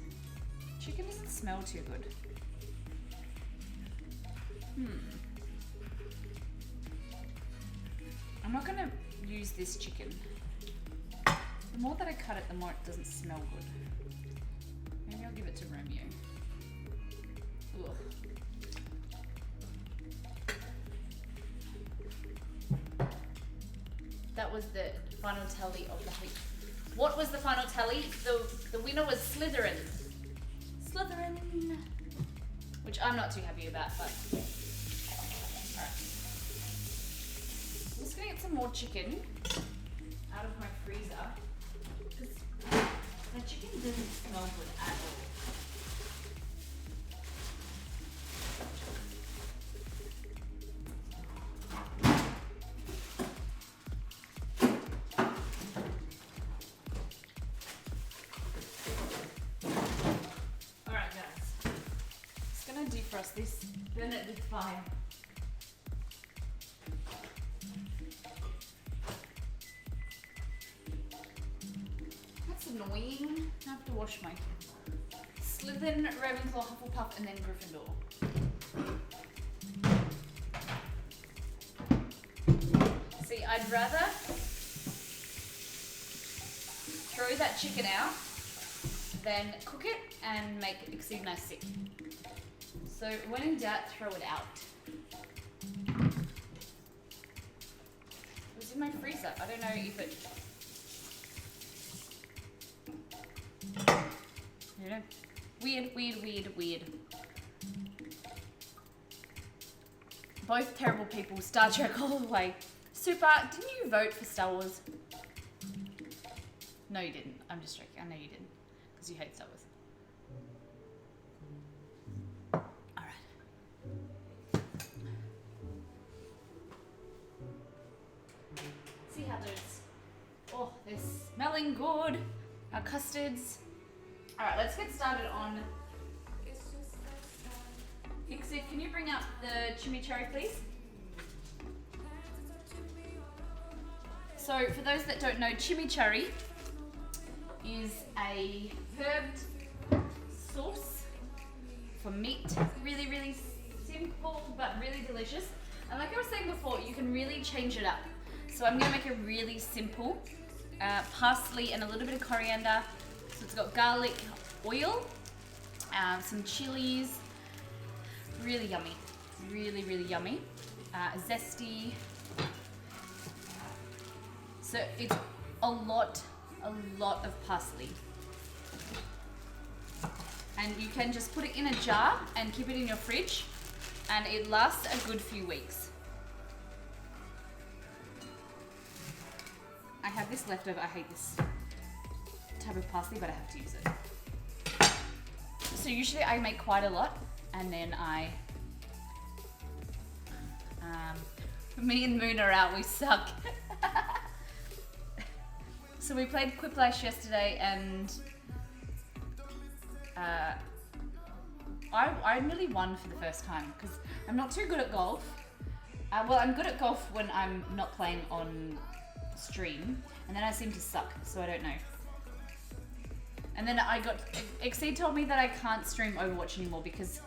Speaker 2: chicken doesn't smell too good. I'm not gonna use this chicken. The more that I cut it, the more it doesn't smell good. Maybe I'll give it to Romeo. Ugh. That was the final tally of the week. What was the final tally? The winner was Slytherin. Slytherin. Which I'm not too happy about, but Alright. I'm just gonna get some more chicken out of my freezer. Because the chicken doesn't smell good at all. Defrost this, burn it with fire. That's annoying. I have to wash my Slytherin, Ravenclaw, Hufflepuff, and then Gryffindor. See, I'd rather throw that chicken out than cook it and make Exceed nice sick. So when in doubt, throw it out. It was in my freezer. I don't know if it... I don't know. Weird. Both terrible people. Star Trek all the way. Super, didn't you vote for Star Wars? No, you didn't. I'm just joking. I know you didn't. Because you hate Star Wars. Oh, they're smelling good. Our custards. Alright, let's get started on... Ixie, can you bring up the chimichurri, please? So, for those that don't know, chimichurri is a herbed sauce for meat. Really simple, but really delicious. And like I was saying before, you can really change it up. So I'm going to make it really simple. Parsley and a little bit of coriander. So it's got garlic oil, some chilies. Really yummy. Really yummy. Zesty. So it's a lot of parsley. And you can just put it in a jar and keep it in your fridge. And it lasts a good few weeks. I have this left over. I hate this type of parsley, but I have to use it. So usually I make quite a lot, and then me and Moon are out, we suck. So we played Quiplash yesterday, and I nearly won for the first time, because I'm not too good at golf. Well, I'm good at golf when I'm not playing on stream, and then I seem to suck, so I don't know. And then Exceed told me that I can't stream Overwatch anymore because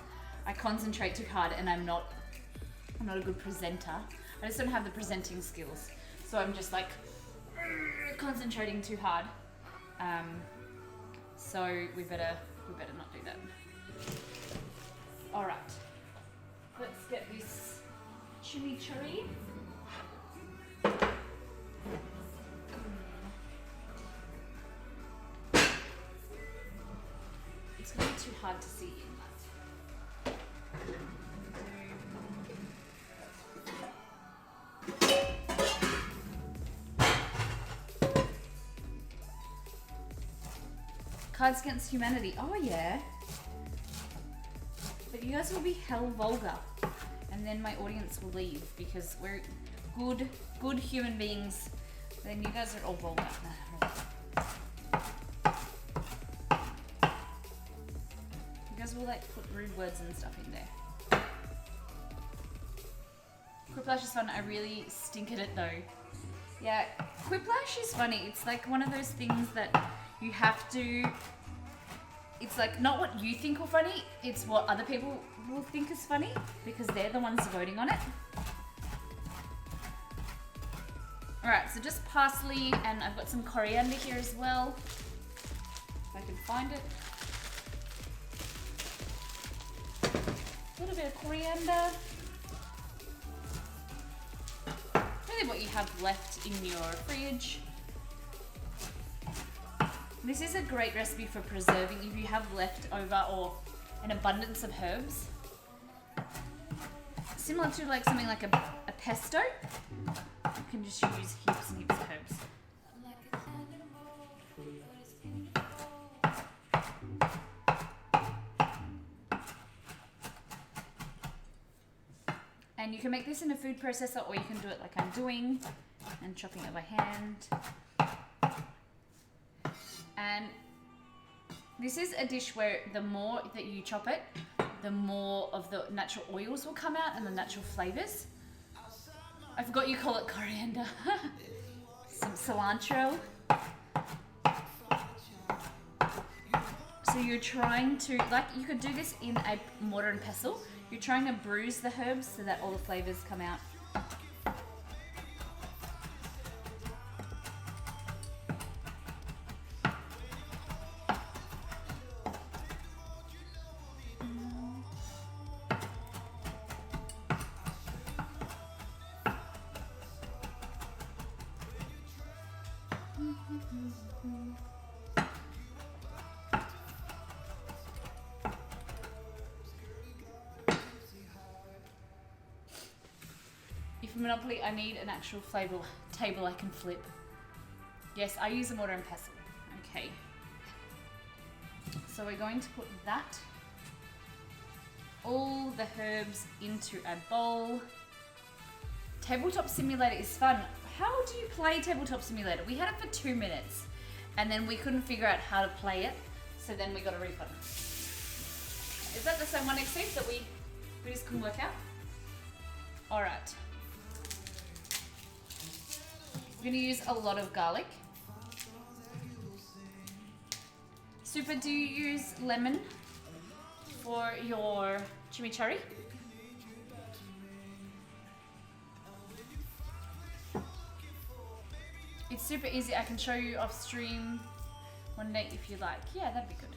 Speaker 2: I concentrate too hard, and I'm not a good presenter. I just don't have the presenting skills, so I'm just like concentrating too hard. So we better not do that. All right, let's get this chimichurri. It's gonna be too hard to see in that. Cards Against Humanity. Oh yeah. But you guys will be hell vulgar, and then my audience will leave because we're good human beings. Then you guys are all vulgar. You guys will like put rude words and stuff in there. Quiplash is fun. I really stink at it though. Yeah, Quiplash is funny. It's like one of those things that you have to... It's like not what you think are funny, it's what other people will think is funny because they're the ones voting on it. Alright, so just parsley, and I've got some coriander here as well. If I can find it. A little bit of coriander. Really what you have left in your fridge. This is a great recipe for preserving if you have leftover or an abundance of herbs. similar to like something like a pesto. You can just use heaps and heaps of herbs. And you can make this in a food processor, or you can do it like I'm doing and chopping it by hand. And this is a dish where the more that you chop it, the more of the natural oils will come out and the natural flavors. I forgot you call it coriander. Some cilantro. So you're trying to, like you could do this in a mortar and pestle. You're trying to bruise the herbs so that all the flavors come out. If Monopoly, I need an actual table I can flip. Yes, I use a mortar and pestle. Okay. So we're going to put that, all the herbs into a bowl. Tabletop Simulator is fun. How do you play Tabletop Simulator? We had it for 2 minutes and then we couldn't figure out how to play it. So then we got a refund. Is that the same one, Steve, that we just couldn't work out? All right. I'm gonna use a lot of garlic. Super, do you use lemon for your chimichurri? It's super easy. I can show you off stream one day if you like. Yeah, that'd be good.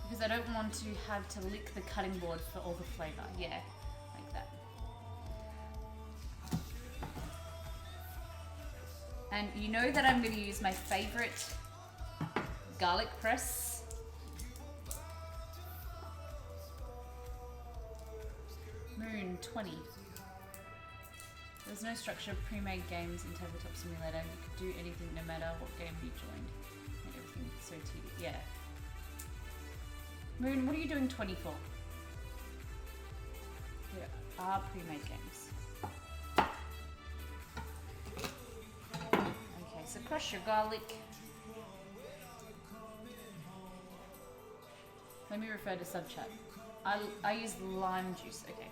Speaker 2: Because I don't want to have to lick the cutting board for all the flavor. Yeah, like that. And you know that I'm going to use my favorite garlic press. Moon 20. There's no structure, pre-made games in Tabletop Simulator. You could do anything no matter what game you joined. Made everything so tedious. Yeah. Moon, what are you doing 20 for? There are pre-made games. Okay, so crush your garlic. Let me refer to sub chat. I use lime juice. Okay.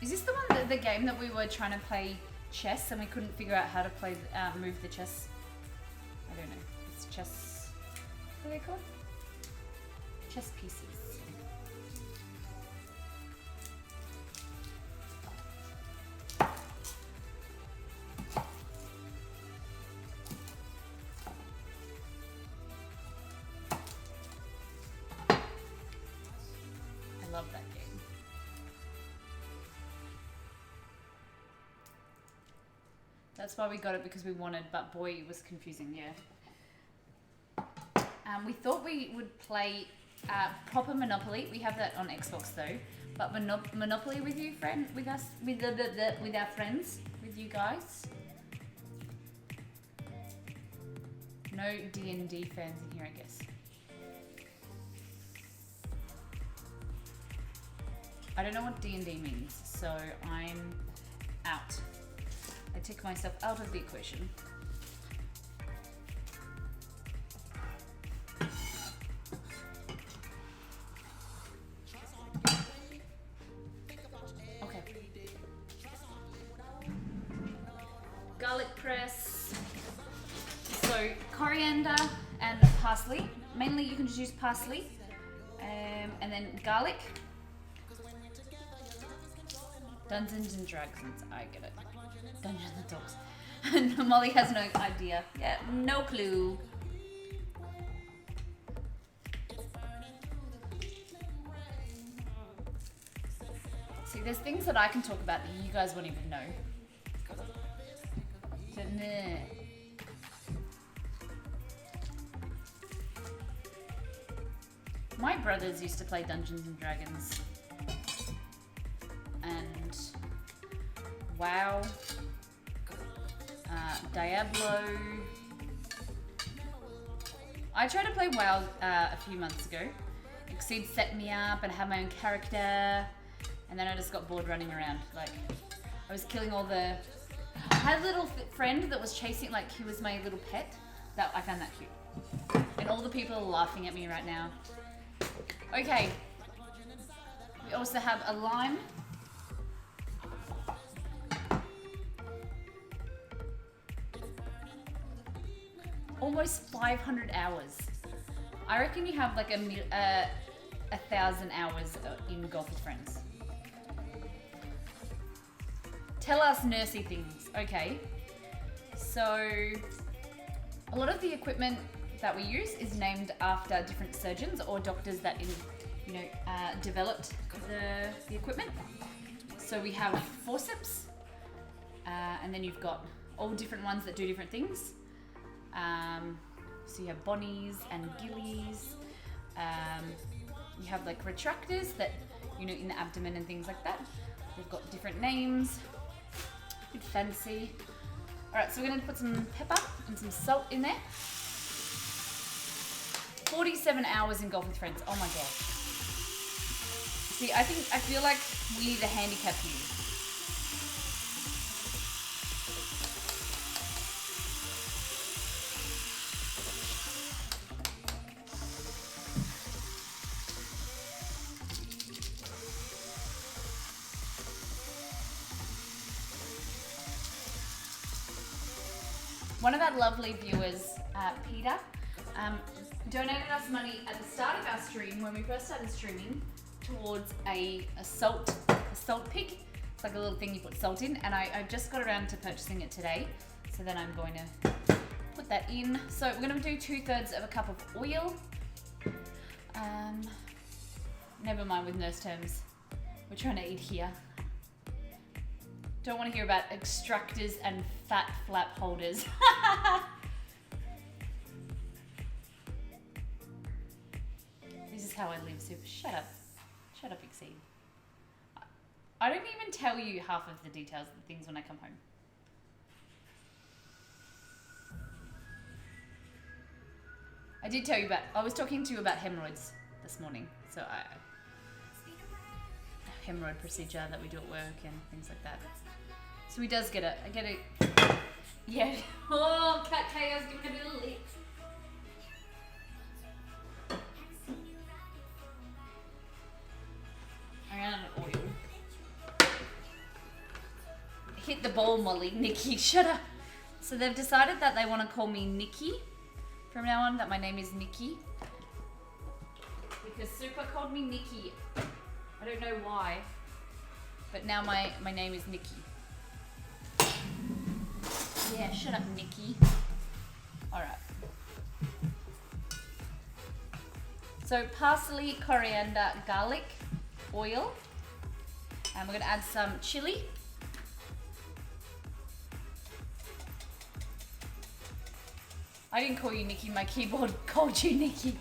Speaker 2: Is this the one, the game that we were trying to play chess and we couldn't figure out how to play, move the chess? I don't know. It's chess. What are they called? Chess pieces. I love that game. That's why we got it, because we wanted, but boy, it was confusing, yeah. We thought we would play proper Monopoly. We have that on Xbox though, but Monopoly with you, with us, with our friends, with you guys. No D&D fans in here, I guess. I don't know what D&D means, so I'm out. I take myself out of the equation. Okay. Garlic press. So coriander and parsley. Mainly you can just use parsley. And then garlic. Dungeons and Dragons, I get it. Dungeons and Dogs. And Molly has no idea. Yeah, no clue. See, there's things that I can talk about that you guys won't even know. My brothers used to play Dungeons and Dragons. And WoW, Diablo. I tried to play WoW a few months ago. Exceed set me up and I had my own character, and then I just got bored running around. Like, I was killing all the... I had a little friend that was chasing, like, he was my little pet. That I found that cute. And all the people are laughing at me right now. Okay. We also have a lime. Almost 500 hours. I reckon you have like 1,000 hours in Golf with Friends. Tell us nursey things. Okay. So, a lot of the equipment that we use is named after different surgeons or doctors that developed the equipment. So we have forceps, and then you've got all different ones that do different things. So you have bonnies and gillies. You have like retractors that, in the abdomen and things like that. They've got different names. A bit fancy. Alright, so we're going to put some pepper and some salt in there. 47 hours in Golf with Friends. Oh my gosh. See, I feel like we need to handicap you. One of our lovely viewers, Peter, donated us money at the start of our stream when we first started streaming towards a salt pick. It's like a little thing you put salt in, and I just got around to purchasing it today. So then I'm going to put that in. So we're going to do 2/3 of a cup of oil. Never mind with nurse terms. We're trying to eat here. Don't want to hear about extractors and fat flap holders. This is how I live, Super. Shut up. Shut up, Exceed. I don't even tell you half of the details of the things when I come home. I did tell you I was talking to you about hemorrhoids this morning. So hemorrhoid procedure that we do at work and things like that. So he does get it. I get it. Yeah. Oh, Cat Chaos giving it a little lick. I ran out of oil. Hit the ball, Molly. Nikki, shut up. So they've decided that they want to call me Nikki from now on, that my name is Nikki. Because Super called me Nikki. I don't know why, but now my name is Nikki. Yeah, shut up, Nikki. Alright. So parsley, coriander, garlic, oil. And we're going to add some chili. I didn't call you Nikki, my keyboard called you Nikki.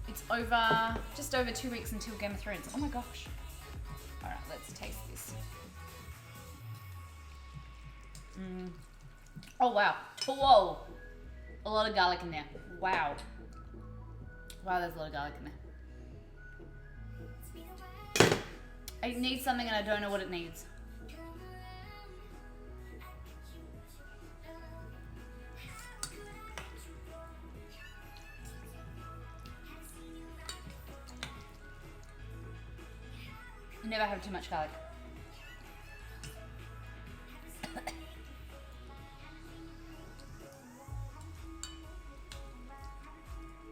Speaker 2: It's just over 2 weeks until Game of Thrones. Oh my gosh. Alright, let's taste this. Oh wow. Oh, whoa. A lot of garlic in there. Wow. Wow, there's a lot of garlic in there. It needs something and I don't know what it needs. You never have too much garlic.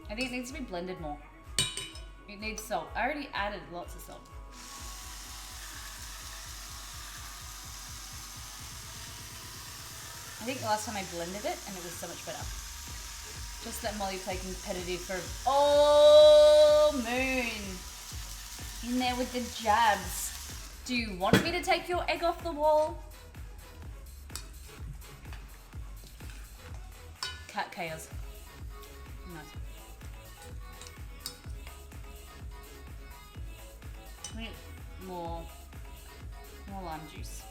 Speaker 2: I think it needs to be blended more. It needs salt. I already added lots of salt. I think last time I blended it and it was so much better. Just let Molly play competitive for... Oh, Moon. In there with the jabs. Do you want me to take your egg off the wall? Cat chaos. Nice. I need more lime juice.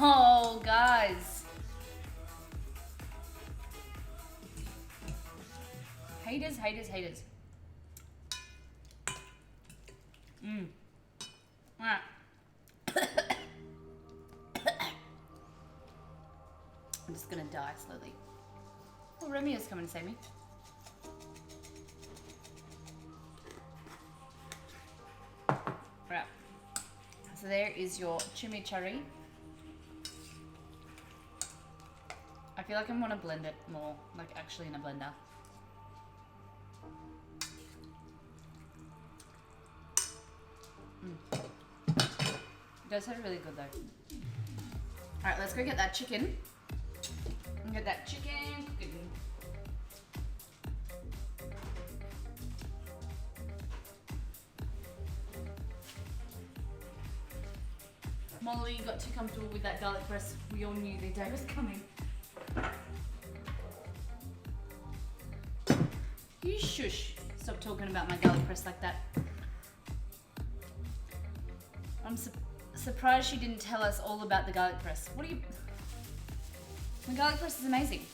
Speaker 2: Oh, guys. Haters, haters, haters. Alright. I'm just gonna die slowly. Oh, Romeo's coming to save me. Right. So there is your chimichurri. I feel like I want to blend it more, like actually in a blender. It does taste really good though. Alright, let's go get that chicken. Get that chicken cooking. Molly got too comfortable with that garlic press. We all knew the day was coming. You shush. Stop talking about my garlic press like that. I'm surprised she didn't tell us all about the garlic press. What do you... The garlic press is amazing.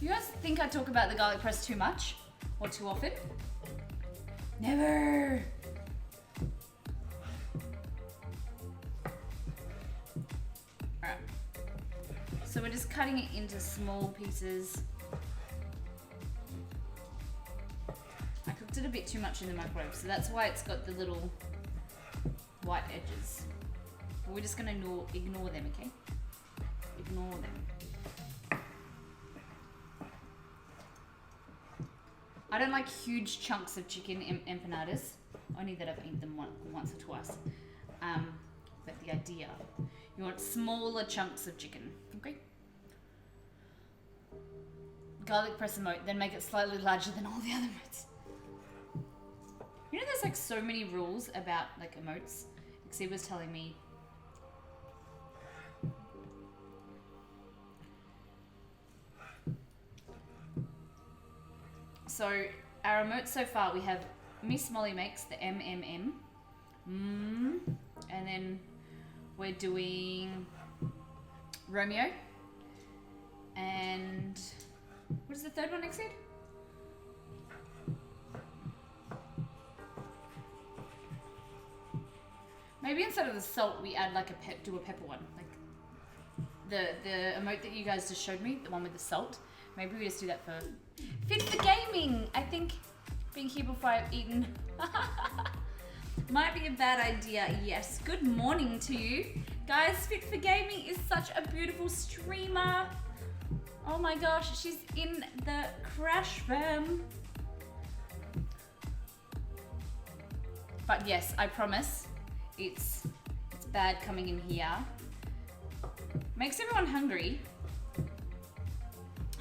Speaker 2: You guys think I talk about the garlic press too much? Or too often? Never! Alright. So we're just cutting it into small pieces. I cooked it a bit too much in the microwave, so that's why it's got the little white edges. But we're just gonna ignore them, okay? Ignore them. I don't like huge chunks of chicken empanadas, only that I've eaten them once or twice. But the idea, you want smaller chunks of chicken, okay? Garlic press emote, then make it slightly larger than all the other emotes. You know there's like so many rules about like emotes. Exceed was telling me. So our emotes so far, we have Miss Molly Makes, the MMM. And then we're doing Romeo. And what is the third one, Exceed? Maybe instead of the salt, we add like do a pepper one. Like the emote that you guys just showed me, the one with the salt. Maybe we just do that for Fit for Gaming. I think being here before I've eaten might be a bad idea. Yes. Good morning to you. Guys, Fit for Gaming is such a beautiful streamer. Oh my gosh, she's in the crash fam. But yes, I promise. It's bad coming in here. Makes everyone hungry.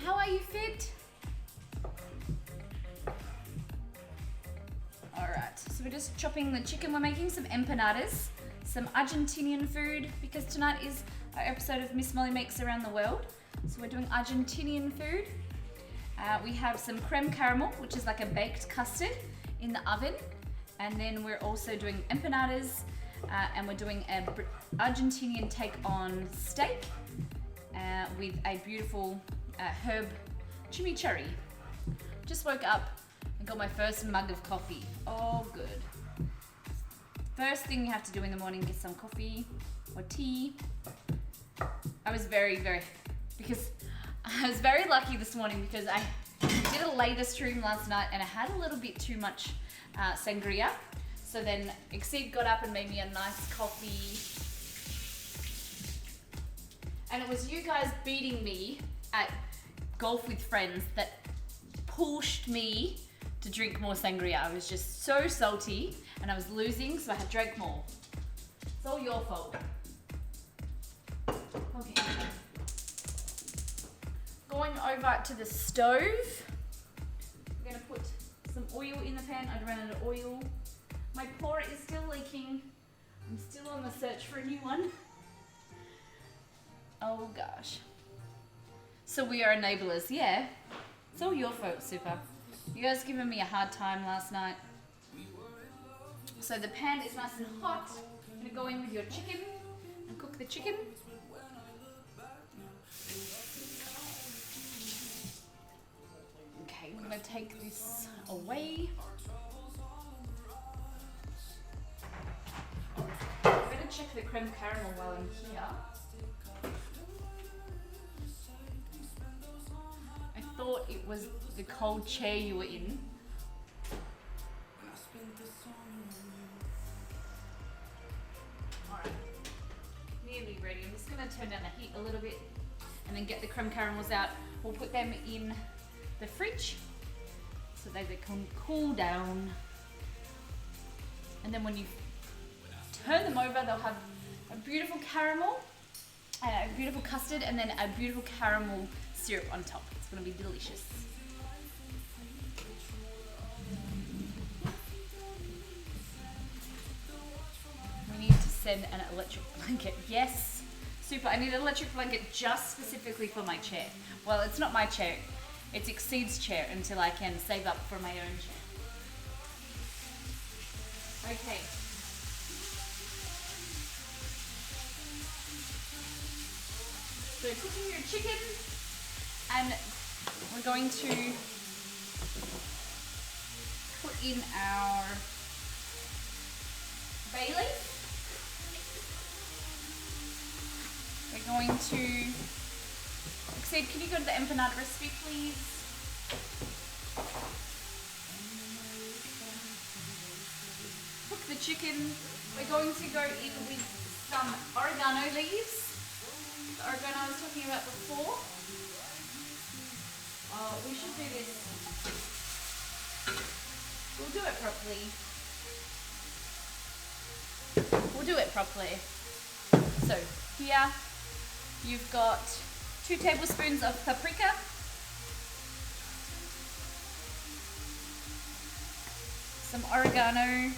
Speaker 2: How are you, Fit? Alright, so we're just chopping the chicken. We're making some empanadas, some Argentinian food, because tonight is our episode of Miss Molly Makes Around the World. So we're doing Argentinian food. We have some creme caramel, which is like a baked custard in the oven. And then we're also doing empanadas, and we're doing an Argentinian take on steak with a beautiful herb chimichurri. Just woke up and got my first mug of coffee. Oh, good. First thing you have to do in the morning, get some coffee or tea. I was very lucky this morning because I did a later stream last night and I had a little bit too much sangria. So then Exceed got up and made me a nice coffee. And it was you guys beating me at Golf with Friends that pushed me to drink more sangria. I was just so salty and I was losing, so I had drank more. It's all your fault. Okay. Going over to the stove. I'm gonna put some oil in the pan. I ran out of oil. My pour is still leaking. I'm still on the search for a new one. Oh gosh. So we are enablers, yeah. It's all your fault, Super. You guys giving me a hard time last night. So the pan is nice and hot. I'm gonna go in with your chicken and cook the chicken. Okay, I'm gonna take this away. I'm gonna check the creme caramel while I'm here. I thought it was the cold chair you were in. Alright, nearly ready. I'm just gonna turn down the heat a little bit and then get the creme caramels out. We'll put them in the fridge so that they can cool down. And then when you turn them over, they'll have a beautiful caramel, a beautiful custard, and then a beautiful caramel syrup on top. It's gonna be delicious. We need to send an electric blanket. Yes, Super, I need an electric blanket just specifically for my chair. Well, it's not my chair, it's Exceed's chair until I can save up for my own chair. Okay. So cooking your chicken, and we're going to put in our bay leaf. We're going to, Exceed, can you go to the empanada recipe please? Cook the chicken. We're going to go in with some oregano leaves. The oregano I was talking about before. Oh, we should do this. We'll do it properly. We'll do it properly. So here you've got 2 tablespoons of paprika, some oregano,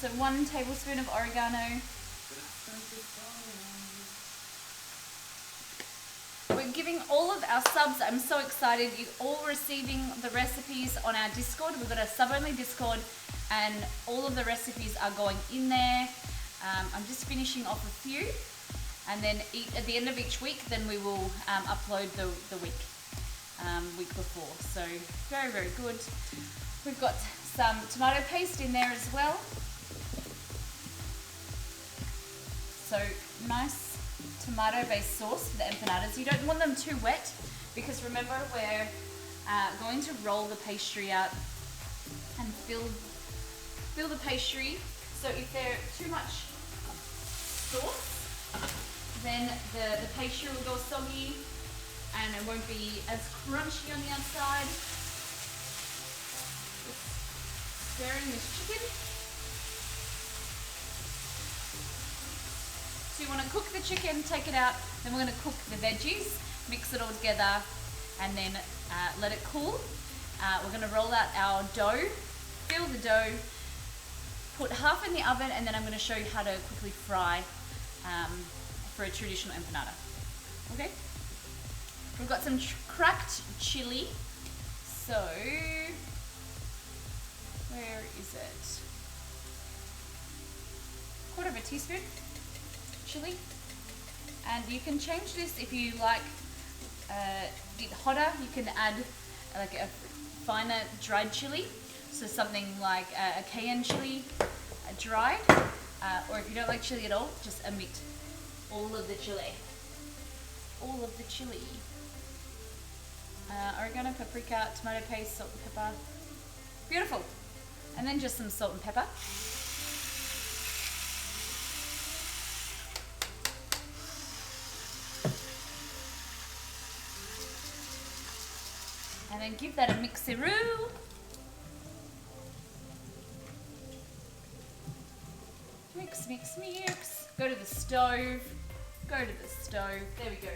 Speaker 2: so 1 tablespoon of oregano. We're giving all of our subs, I'm so excited, you're all receiving the recipes on our Discord. We've got a sub-only Discord and all of the recipes are going in there. I'm just finishing off a few, and then at the end of each week, then we will upload the week before. So very, very good. We've got some tomato paste in there as well. So nice tomato-based sauce for the empanadas. You don't want them too wet because remember we're going to roll the pastry out and fill the pastry. So if they're too much sauce, then the pastry will go soggy and it won't be as crunchy on the outside. Just stirring this chicken. So you want to cook the chicken, take it out, then we're going to cook the veggies, mix it all together, and then let it cool. We're going to roll out our dough, fill the dough, put half in the oven, and then I'm going to show you how to quickly fry for a traditional empanada. Okay? We've got some cracked chili. So, where is it? 1/4 teaspoon chili. And you can change this if you like it hotter. You can add like a finer dried chili. So something like a cayenne chili dried. Or if you don't like chili at all, just omit all of the chili. All of the chili. Oregano, paprika, tomato paste, salt and pepper. Beautiful. And then just some salt and pepper. then give that a mixeroo. Mix, mix, mix. Go to the stove. Go to the stove. There we go.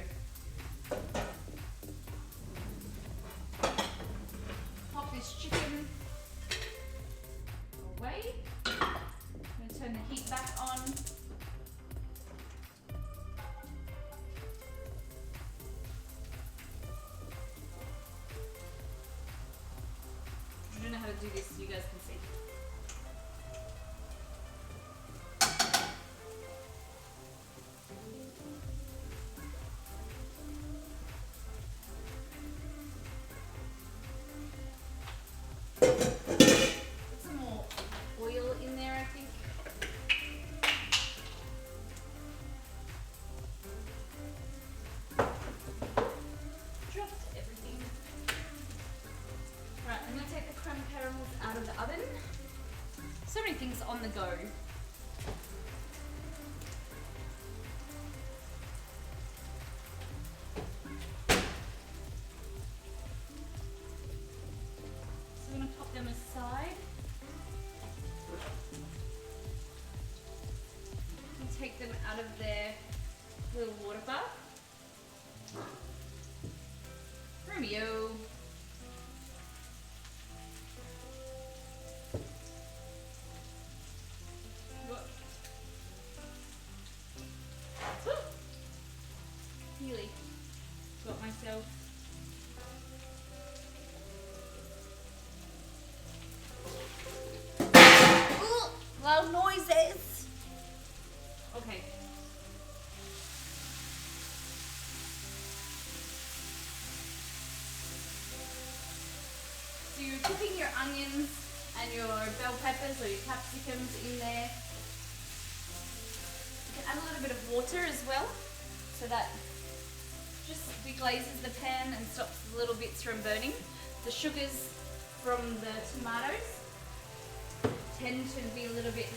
Speaker 2: Pop this chicken away. I'm going to turn the heat back on. I don't know how to do this so you guys can see. Put some more oil in there, I think. Dropped everything. Right, I'm going to take the creme caramels out of the oven. So many things on the go. So I'm going to pop them aside. And take them out of their little water bath. Romeo. Nearly got myself. Ooh, loud noises. Okay. So you're cooking your onions and your bell peppers or your capsicums in there. You can add a little bit of water as well, so that just deglazes the pan and stops the little bits from burning. The sugars from the tomatoes tend to be a little bit,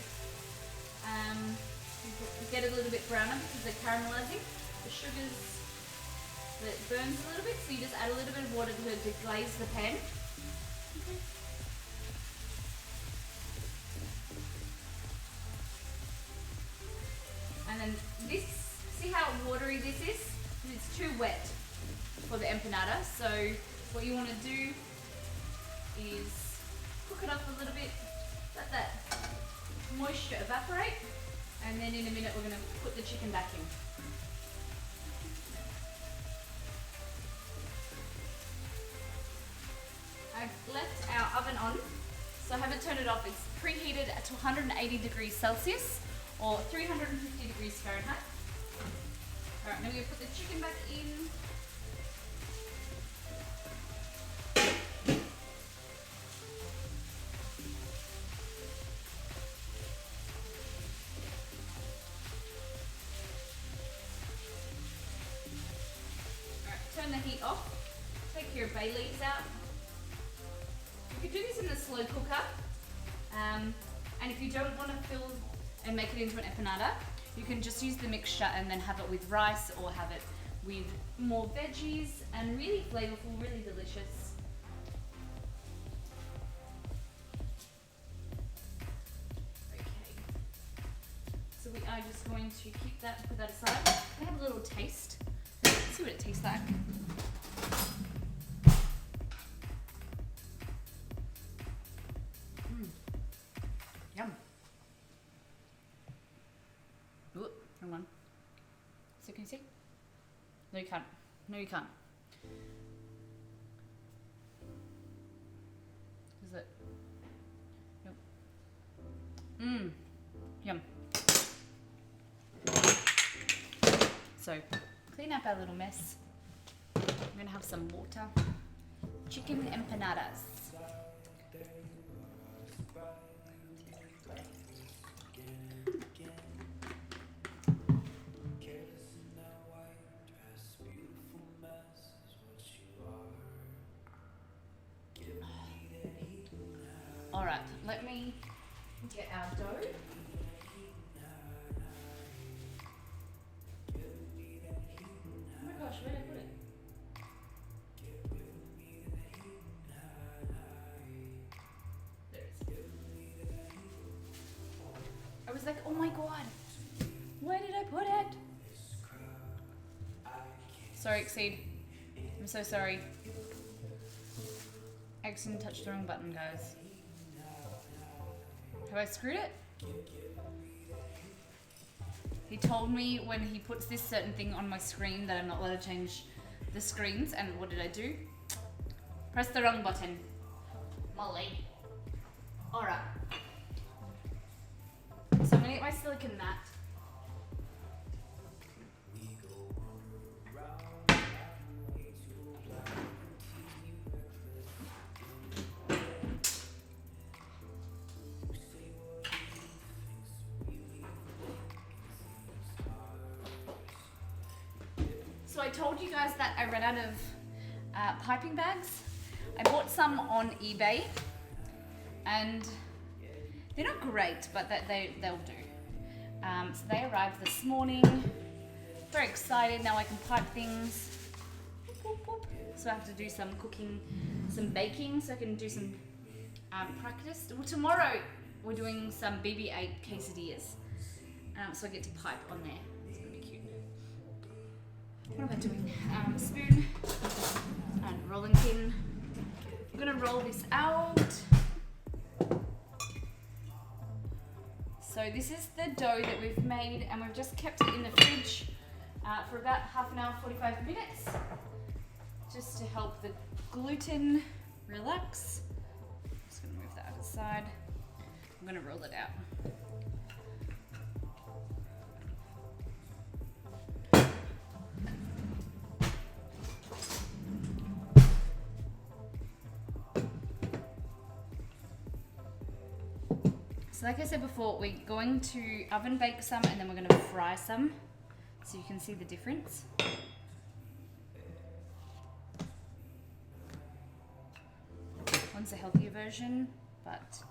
Speaker 2: get a little bit browner because they're caramelizing. The sugars, it burns a little bit, so you just add a little bit of water to deglaze the pan. And then this, see how watery this is? It's too wet for the empanada, so what you want to do is cook it up a little bit, let that moisture evaporate, and then in a minute we're going to put the chicken back in. I've left our oven on, so I haven't turned it off. It's preheated to 180 degrees Celsius or 350 degrees Fahrenheit. Alright, now we're going to put the chicken back in. Alright, turn the heat off. Take your bay leaves out. You could do this in the slow cooker. And if you don't want to fill and make it into an empanada, you can just use the mixture and then have it with rice or have it with more veggies, and really flavorful, really delicious. Okay. So we are just going to keep that, put that aside. I have a little taste. Let's see what it tastes like. Yum. Ooh, hang on. So can you see? No, you can't. No, you can't. Is it? Nope. Mmm. Yum. So, clean up our little mess. I'm gonna have some water. Chicken empanadas. Alright, let me get our dough. Oh my gosh, where did I put it? was like, oh my god, where did I put it? Sorry, Exceed. I'm so sorry. I accidentally touched the wrong button, guys. Have I screwed it? He told me when he puts this certain thing on my screen that I'm not allowed to change the screens, and what did I do? Press the wrong button. Molly. Alright. So I'm gonna get my silicone mat. So I told you guys that I ran out of piping bags. I bought some on eBay and they're not great, but they'll do. So they arrived this morning. Very excited, now I can pipe things. So I have to do some cooking, some baking, so I can do some practice. Well, tomorrow we're doing some BB-8 quesadillas. So I get to pipe on there. It's gonna be cute. What am I doing? Spoon and rolling pin. I'm gonna roll this out. So this is the dough that we've made, and we've just kept it in the fridge for about half an hour, 45 minutes, just to help the gluten relax. Just gonna move that out of the side. I'm gonna roll it out. So like I said before, we're going to oven bake some and then we're going to fry some so you can see the difference. One's a healthier version, but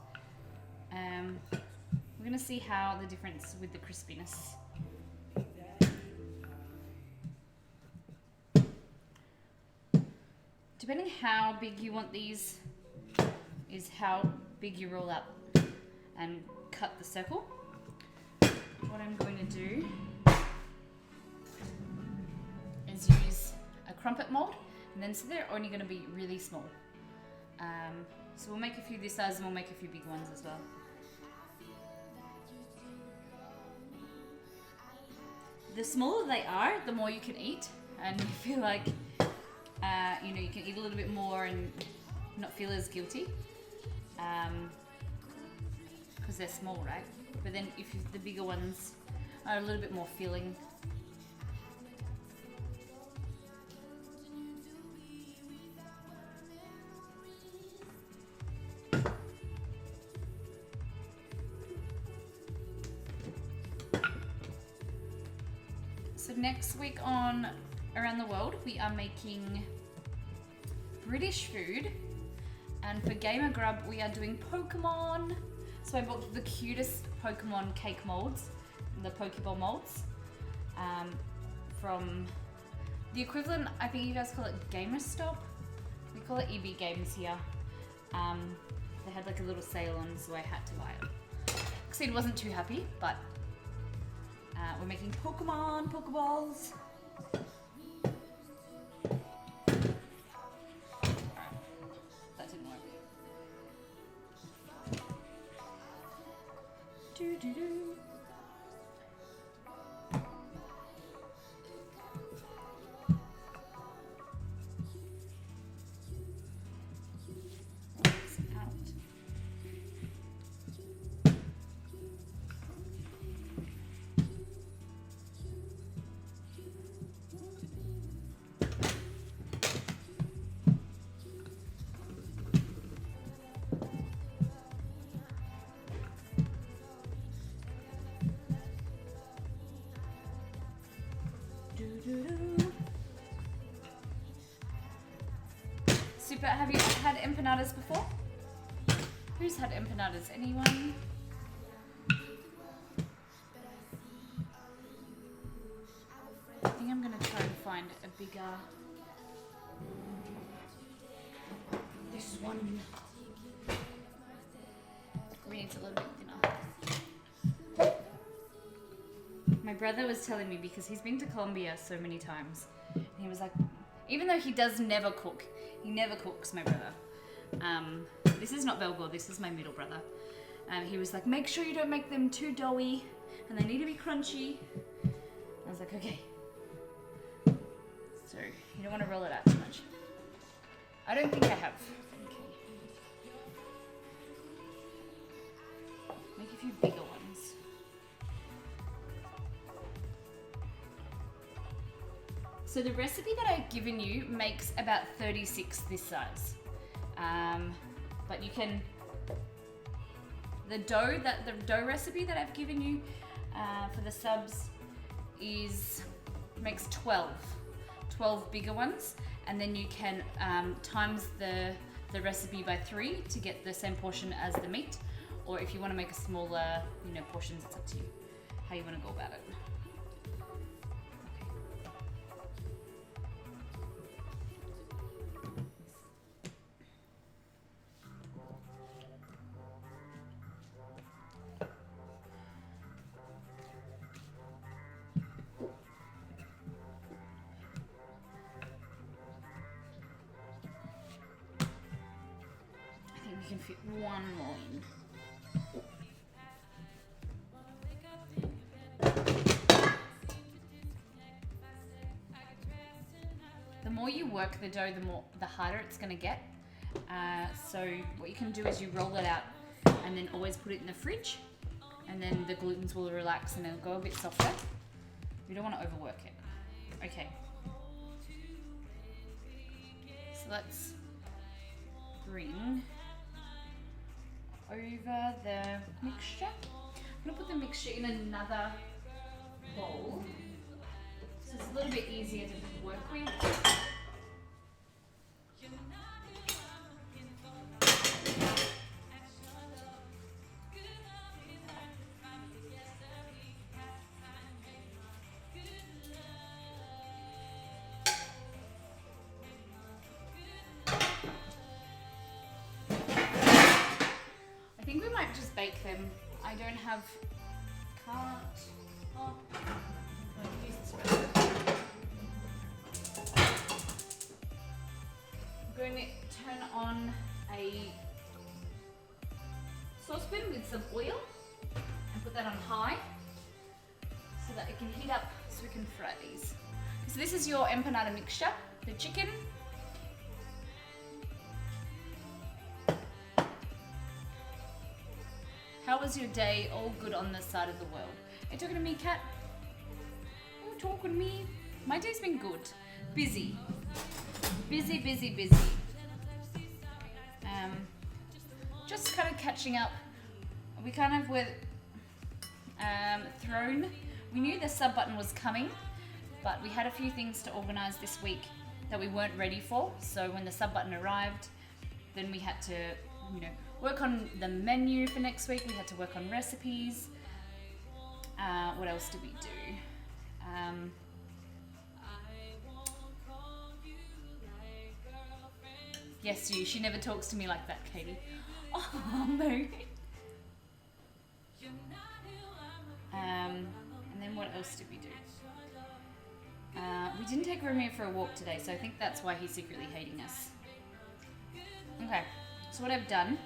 Speaker 2: we're going to see how the difference with the crispiness. Depending how big you want these is how big you roll up and cut the circle. What I'm going to do is use a crumpet mold, and then so they're only going to be really small. So we'll make a few this size and we'll make a few big ones as well. The smaller they are, the more you can eat, and you feel like you can eat a little bit more and not feel as guilty. Because they're small, right? But then the bigger ones are a little bit more filling. So next week on Around the World, we are making British food, and for Gamer Grub we are doing Pokemon. So I bought the cutest Pokemon cake molds, the Pokeball molds, from the equivalent, I think you guys call it GamerStop. We call it EB Games here. They had like a little sale on, so I had to buy it. Exceed wasn't too happy, but we're making Pokemon Pokeballs. That didn't work. Do-do-do. Super, have you had empanadas before? Who's had empanadas? Anyone? I think I'm gonna try and find a bigger... This one. We need a little bit thinner. My brother was telling me, because he's been to Colombia so many times, and he was like, even though he does never cook, he never cooks, my brother. This is not Belgor, this is my middle brother. He was like, make sure you don't make them too doughy, and they need to be crunchy. I was like, okay. So, you don't want to roll it out too much. I don't think I have. Okay. Make a few bigger ones. So the recipe that I've given you makes about 36 this size. But you can, the dough recipe that I've given you for the subs makes 12 bigger ones, and then you can times the recipe by 3 to get the same portion as the meat, or if you want to make a smaller, portions, it's up to you how you want to go about it. You can fit one more in. The more you work the dough, the harder it's going to get. So what you can do is you roll it out and then always put it in the fridge, and then the glutens will relax and it'll go a bit softer. You don't want to overwork it. Okay. So let's bring over the mixture. I'm going to put the mixture in another bowl so it's a little bit easier to work with. I think we might just bake them. I don't have, I'm going to turn on a saucepan with some oil and put that on high so that it can heat up so we can fry these. So this is your empanada mixture, the chicken. How was your day? All good on this side of the world. Are you talking to me, Kat? Are you talking to me? My day's been good. Busy. Busy. Just kind of catching up. We kind of were thrown. We knew the sub button was coming, but we had a few things to organize this week that we weren't ready for. So when the sub button arrived, then we had to, work on the menu for next week. We had to work on recipes. What else did we do? Yes, you. She never talks to me like that, Katie. Oh, no. And then what else did we do? We didn't take Romeo for a walk today, so I think that's why he's secretly hating us. Okay, so what I've done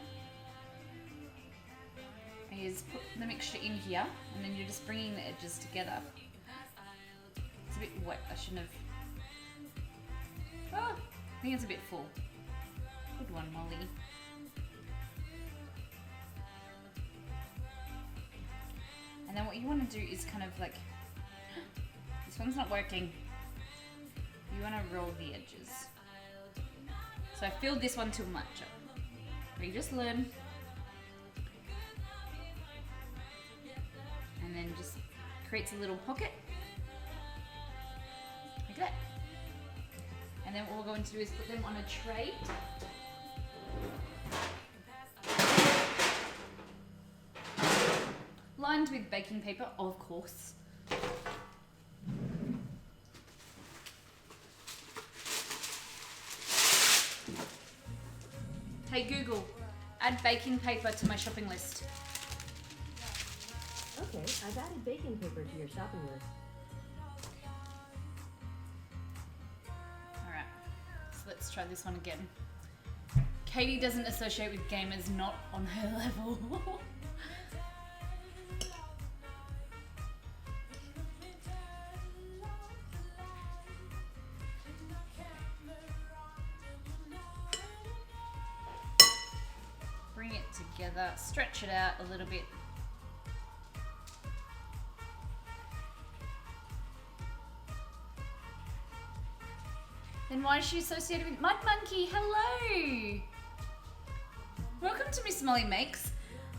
Speaker 2: is put the mixture in here, and then you're just bringing the edges together. It's a bit wet, I shouldn't have. Oh, I think it's a bit full. Good one, Molly. And then what you want to do is kind of like, this one's not working. You want to roll the edges. So I filled this one too much up. But you just learn. And then just creates a little pocket. Like that. And then what we're going to do is put them on a tray. Lined with baking paper, of course. Hey Google, add baking paper to my shopping list.
Speaker 3: Okay. Okay, I've added baking paper to your shopping list.
Speaker 2: Alright, so let's try this one again. Katie doesn't associate with gamers not on her level. Bring it together, stretch it out a little bit. Then why is she associated with Mud Monkey? Hello! Welcome to Miss Molly Makes.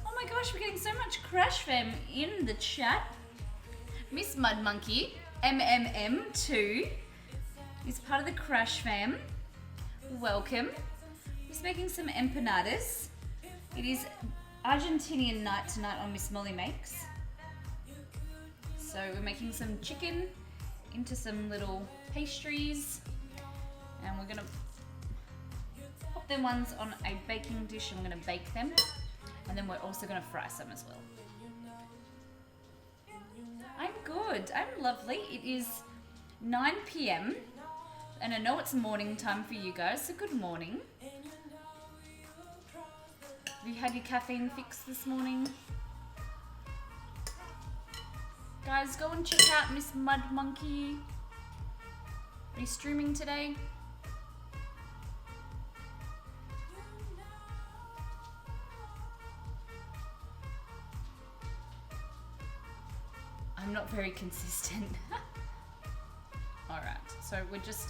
Speaker 2: Oh my gosh, we're getting so much Crash Fam in the chat. Miss Mud Monkey, MMM2, is part of the Crash Fam. Welcome. Just making some empanadas. It is Argentinian night tonight on Miss Molly Makes. So we're making some chicken into some little pastries. And we're gonna pop them ones on a baking dish and we're gonna bake them. And then we're also gonna fry some as well. I'm good, I'm lovely. It is 9 p.m. and I know it's morning time for you guys, so good morning. Have you had your caffeine fix this morning? Guys, go and check out Miss Mud Monkey. Are you streaming today? I'm not very consistent. Alright, so we're just...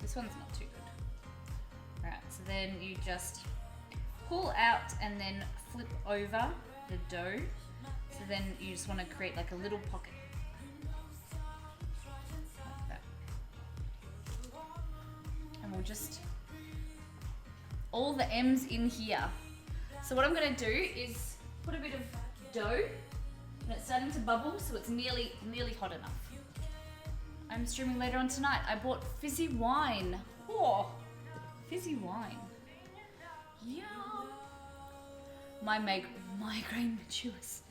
Speaker 2: This one's not too good. Alright, so then you just pull out and then flip over the dough. So then you just want to create like a little pocket. Like that. And we'll just... All the M's in here. So what I'm going to do is put a bit of dough. And it's starting to bubble, so it's nearly hot enough. I'm streaming later on tonight. I bought fizzy wine. Oh, fizzy wine. Yum. My migraine matures.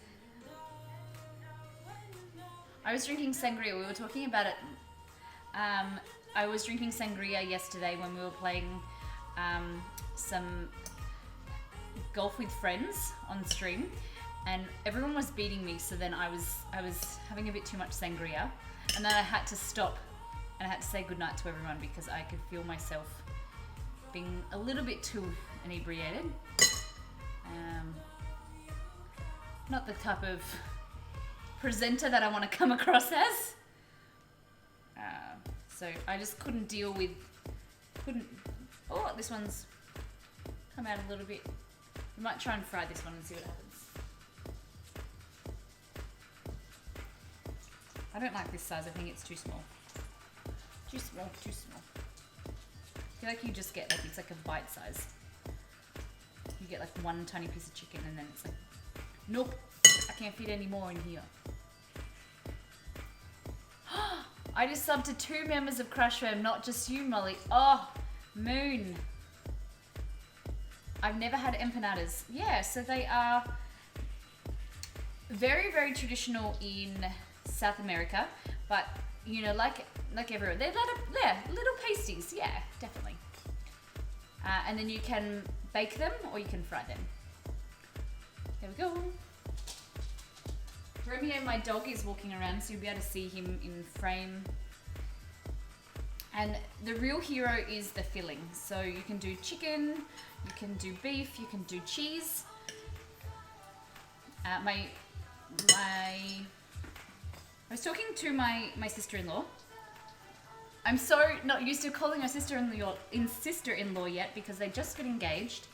Speaker 2: I was drinking sangria. We were talking about it. I was drinking sangria yesterday when we were playing some golf with friends on stream. And everyone was beating me, so then I was having a bit too much sangria, and then I had to stop and I had to say goodnight to everyone because I could feel myself being a little bit too inebriated. Not the type of presenter that I want to come across as. So I just couldn't deal with, oh, this one's come out a little bit. We might try and fry this one and see what happens. I don't like this size, I think it's too small. Too small, too small. I feel like you just get like, it's like a bite size. You get like one tiny piece of chicken and then it's like, nope, I can't fit any more in here. I just subbed to 2 members of Crash Fam, not just you, Molly. Oh, Moon. I've never had empanadas. Yeah, so they are very, very traditional in South America, but you know, like everywhere, they're little pasties. Yeah, definitely. And then you can bake them or you can fry them. There we go. Romeo, my dog, is walking around, so you'll be able to see him in frame. And the real hero is the filling. So you can do chicken, you can do beef, you can do cheese. I was talking to my sister-in-law. I'm so not used to calling her sister-in-law yet because they just got engaged.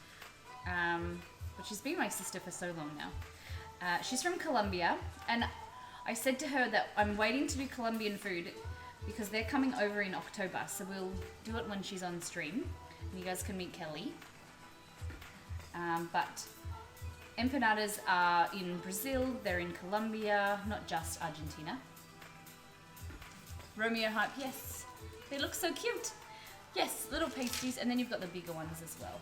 Speaker 2: But she's been my sister for so long now. She's from Colombia, and I said to her that I'm waiting to do Colombian food because they're coming over in October, so we'll do it when she's on stream, and you guys can meet Kelly. But empanadas are in Brazil, they're in Colombia, not just Argentina. Romeo hype, yes. They look so cute. Yes, little pasties, and then you've got the bigger ones as well.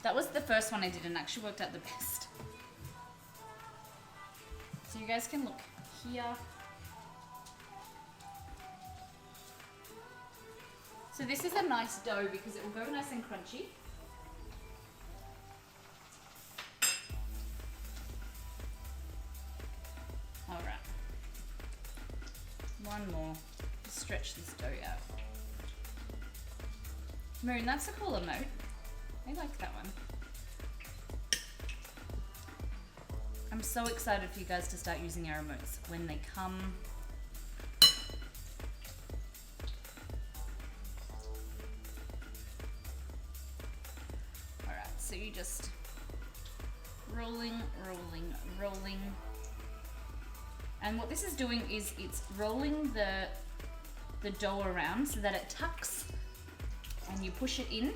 Speaker 2: That was the first one I did and actually worked out the best. So you guys can look here. So this is a nice dough because it will go nice and crunchy. All right. One more. Stretch this dough out. Moon, that's a cooler mode. I like that one. I'm so excited for you guys to start using our remotes when they come. Alright, so you just rolling. And what this is doing is it's rolling the dough around so that it tucks and you push it in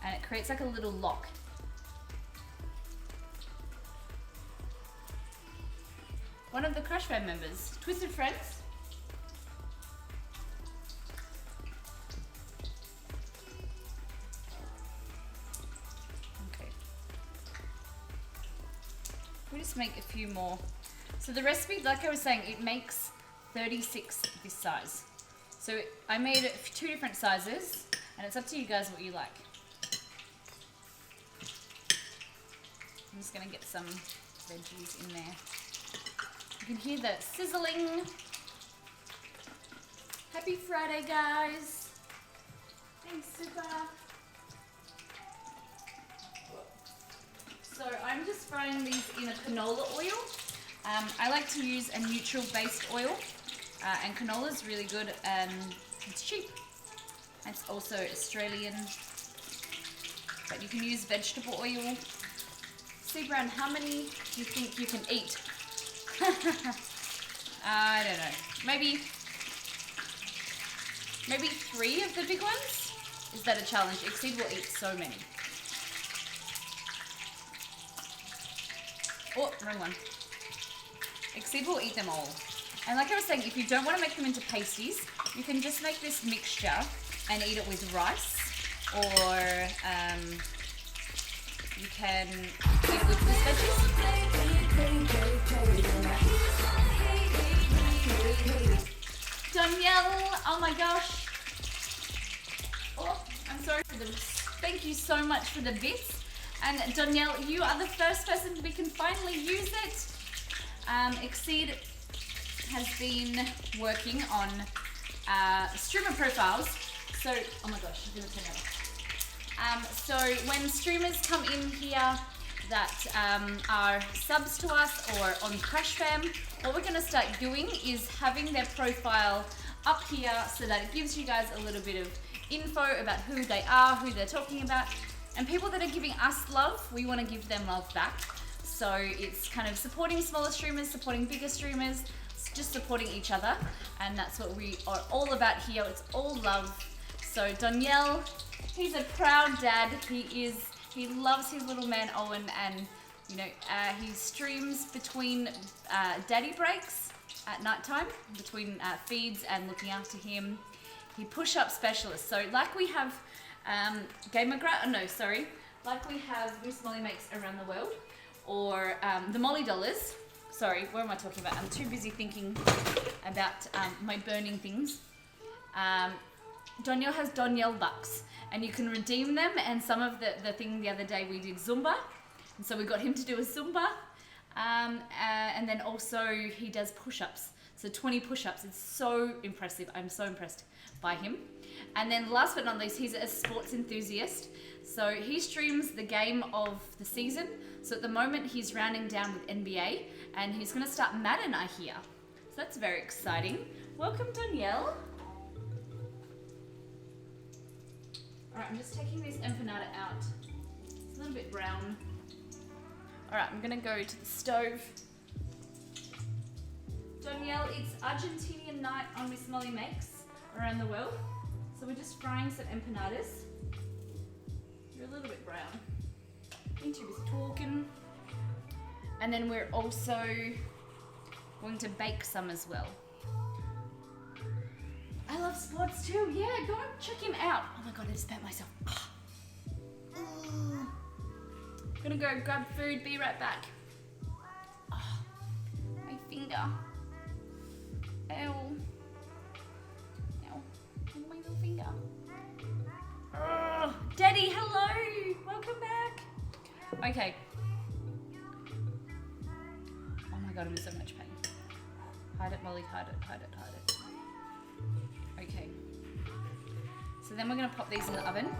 Speaker 2: and it creates like a little lock. One of the Crush Fam members, Twisted Friends. Okay. We'll just make a few more. So the recipe, like I was saying, it makes 36 this size. So I made it 2 different sizes, and it's up to you guys what you like. I'm just gonna get some veggies in there. You can hear the sizzling. Happy Friday, guys. Thanks, Super. So I'm just frying these in a canola oil. I like to use a neutral-based oil, and canola is really good and it's cheap. It's also Australian, but you can use vegetable oil. See, Brown, how many do you think you can eat? I don't know. Maybe 3 of the big ones? Is that a challenge? Exceed will eat so many. Oh, wrong one. Exceed will eat them all. And like I was saying, if you don't want to make them into pasties, you can just make this mixture and eat it with rice, or you can eat it with this veggies. Danielle, oh my gosh. Oh, I'm sorry for the, thank you so much for the bits. And Danielle, you are the first person we can finally use it. Exceed has been working on streamer profiles. So, oh my gosh, I'm gonna turn that off. So when streamers come in here that are subs to us or on Crush Fam, what we're gonna start doing is having their profile up here so that it gives you guys a little bit of info about who they are, who they're talking about. And people that are giving us love, we want to give them love back. So it's kind of supporting smaller streamers, supporting bigger streamers, just supporting each other. And that's what we are all about here. It's all love. So Danielle, he's a proud dad. He loves his little man Owen, and you know, he streams between daddy breaks at nighttime, between feeds and looking after him. He push-up specialist. So like we have like we have Miss Molly Makes Around the World, or the Molly Dollars. Sorry, what am I talking about? I'm too busy thinking about my burning things. Danielle has Danielle Bucks, and you can redeem them. And some of the thing the other day we did Zumba, and so we got him to do a Zumba. And then also he does push-ups. So 20 push-ups. It's so impressive. I'm so impressed by him. And then last but not least, he's a sports enthusiast. So he streams the game of the season. So at the moment he's rounding down with NBA, and he's gonna start Madden, I hear. So that's very exciting. Welcome, Danielle. All right, I'm just taking this empanada out. It's a little bit brown. All right, I'm gonna go to the stove. Danielle, it's Argentinian night on Miss Molly Makes Around the World. So we're just frying some empanadas. You're a little bit brown. Into was talking. And then we're also going to bake some as well. I love sports too. Yeah, go and check him out. Oh my god, I just spat myself. Gonna go grab food, be right back. Oh, my finger. Ow. Ow. My little finger. Ugh. Daddy, hello. Welcome back. Okay. Oh my god, I'm in so much pain. Hide it, Molly. Hide it, hide it, hide it. Okay. So then we're going to pop these in the oven.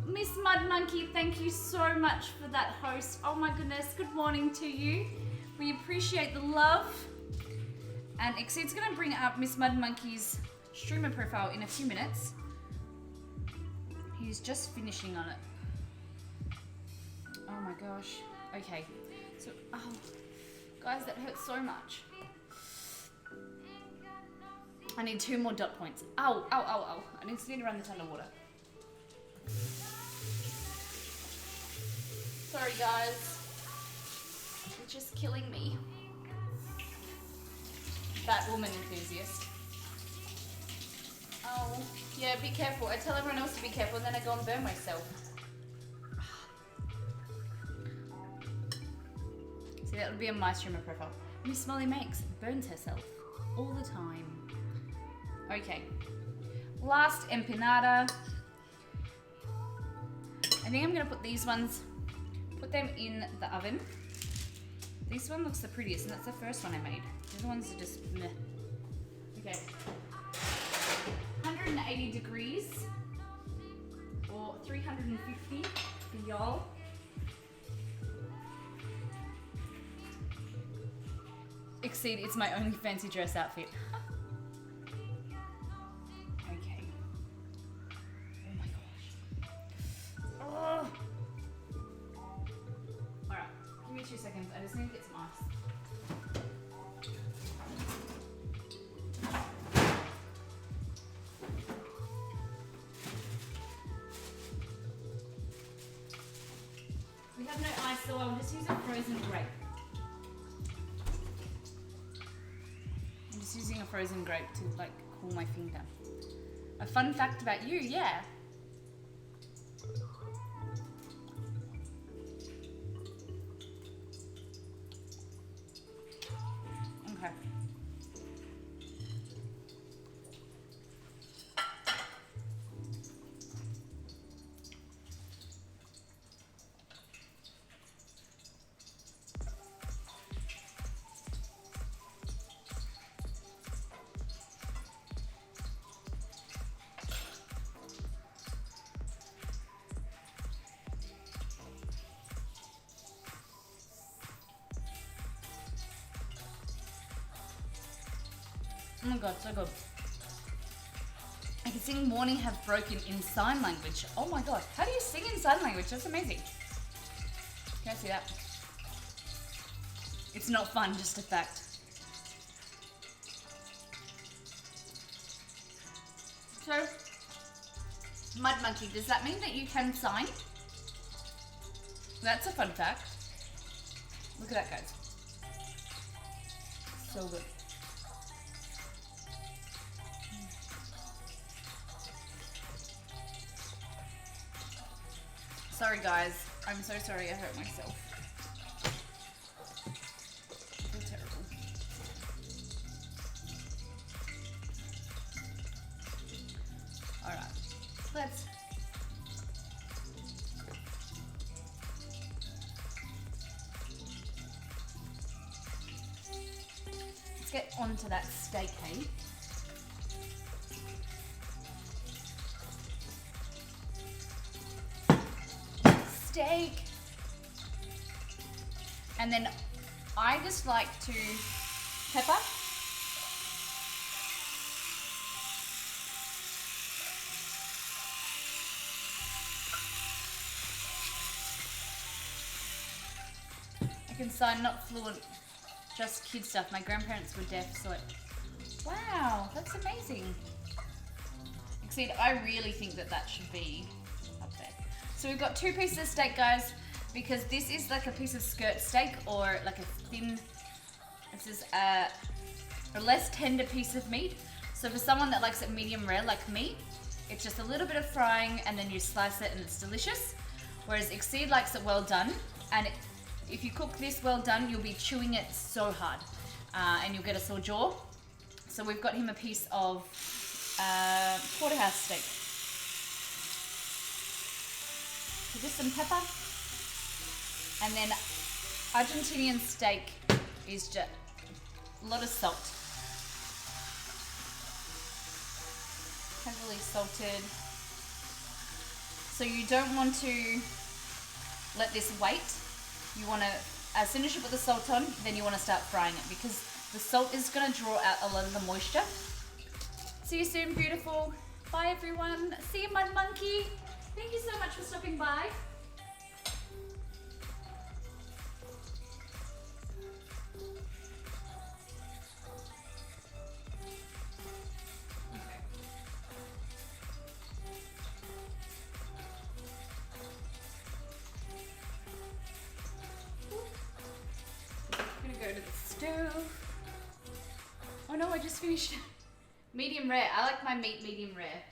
Speaker 2: Miss Mud Monkey, thank you so much for that host. Oh my goodness, good morning to you. We appreciate the love. And Exceed's going to bring up Miss Mud Monkey's streamer profile in a few minutes. He's just finishing on it. Oh my gosh. Okay. So, oh, guys, that hurts so much. I need 2 more dot points. Ow, ow, ow, ow. I need to run this underwater. Sorry, guys. It's just killing me. Batwoman enthusiast. Oh, yeah, be careful. I tell everyone else to be careful and then I go and burn myself. See, that would be on my streamer profile. Miss Molly Makes burns herself all the time. Okay. Last empanada. I think I'm going to put these ones, put them in the oven. This one looks the prettiest and that's the first one I made. The other ones are just meh. Okay. 180 degrees or 350 for y'all. Exceed, it's my only fancy dress outfit. Okay. Oh my gosh. Oh. Alright, give me 2 seconds. I just need to get some ice. We have no ice, so I'll just use a frozen grape. I'm just using a frozen grape to like cool my finger. A fun fact about you, yeah. Okay. Oh my god, so good. I can sing Morning Have Broken in sign language. Oh my god, how do you sing in sign language? That's amazing. Can I see that? It's not fun, just a fact. So, Mud Monkey, does that mean that you can sign? That's a fun fact. Look at that, guys. So good. Sorry guys, I'm so sorry I hurt myself. I feel terrible. Alright, let's get onto that steak, hey? Steak. And then I just like to pepper. I can sign, not fluent, just kid stuff. My grandparents were deaf, so wow, that's amazing. Exceed, I really think that that should be up there. So we've got 2 pieces of steak, guys, because this is like a piece of skirt steak or like a thin, this is a less tender piece of meat. So for someone that likes it medium rare like me, it's just a little bit of frying and then you slice it and it's delicious. Whereas Exceed likes it well done and If you cook this well done, you'll be chewing it so hard and you'll get a sore jaw. So we've got him a piece of porterhouse steak. So just some pepper. And then Argentinian steak is just a lot of salt. Heavily salted. So you don't want to let this wait. You want to, as soon as you put the salt on, then you want to start frying it because the salt is going to draw out a lot of the moisture. See you soon, beautiful. Bye, everyone. See you, Mud Monkey. Thank you so much for stopping by. Oh no, I just finished medium rare. I like my meat medium rare.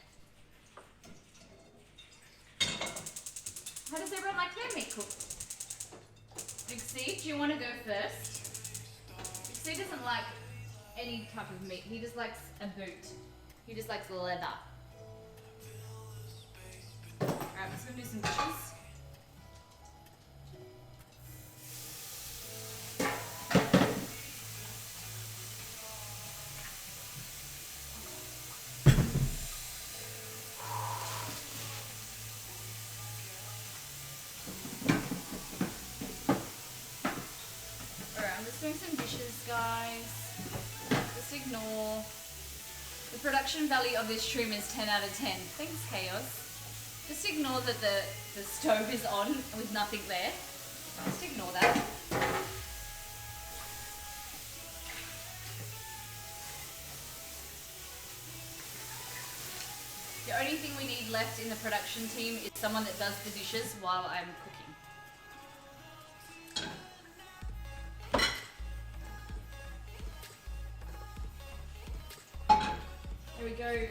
Speaker 2: How does everyone like their meat cooked? Big C, do you want to go first? Big C doesn't like any type of meat. He just likes a boot. He just likes leather. Alright, let's go do some dishes. Doing some dishes, guys. Just ignore. The production value of this trim is 10 out of 10. Thanks, Chaos. Just ignore that the stove is on with nothing there. Just ignore that. The only thing we need left in the production team is someone that does the dishes while I'm cooking. There we go. I'm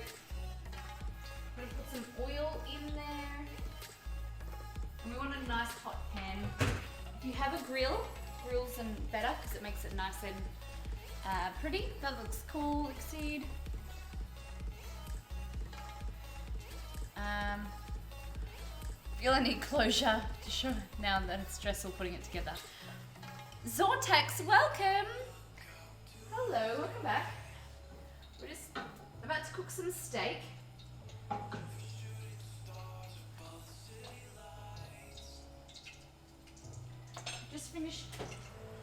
Speaker 2: going to put some oil in there. And we want a nice hot pan. If you have a grill, grill's better because it makes it nice and pretty. That looks cool, exceed. Feel I need closure to show now that it's stressful putting it together. Zortex, welcome! Hello, welcome back. We're just about to cook some steak. Just finished.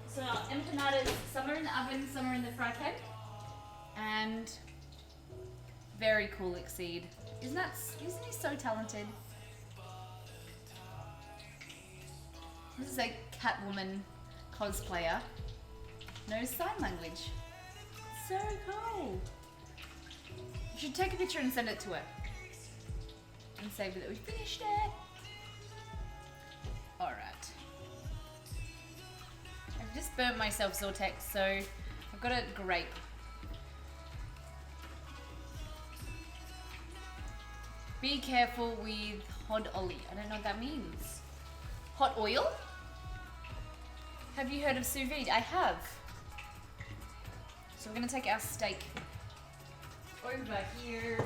Speaker 2: So our empanadas, some are in the oven, some are in the fry pan. And very cool, Exceed. Isn't he so talented? This is a Catwoman cosplayer. Knows sign language. So cool. You should take a picture and send it to her. And say that we finished it. Alright. I've just burnt myself, Zortex, so I've got a grape. Be careful with hot ollie. I don't know what that means. Hot oil? Have you heard of sous vide? I have. So we're going to take our steak over here.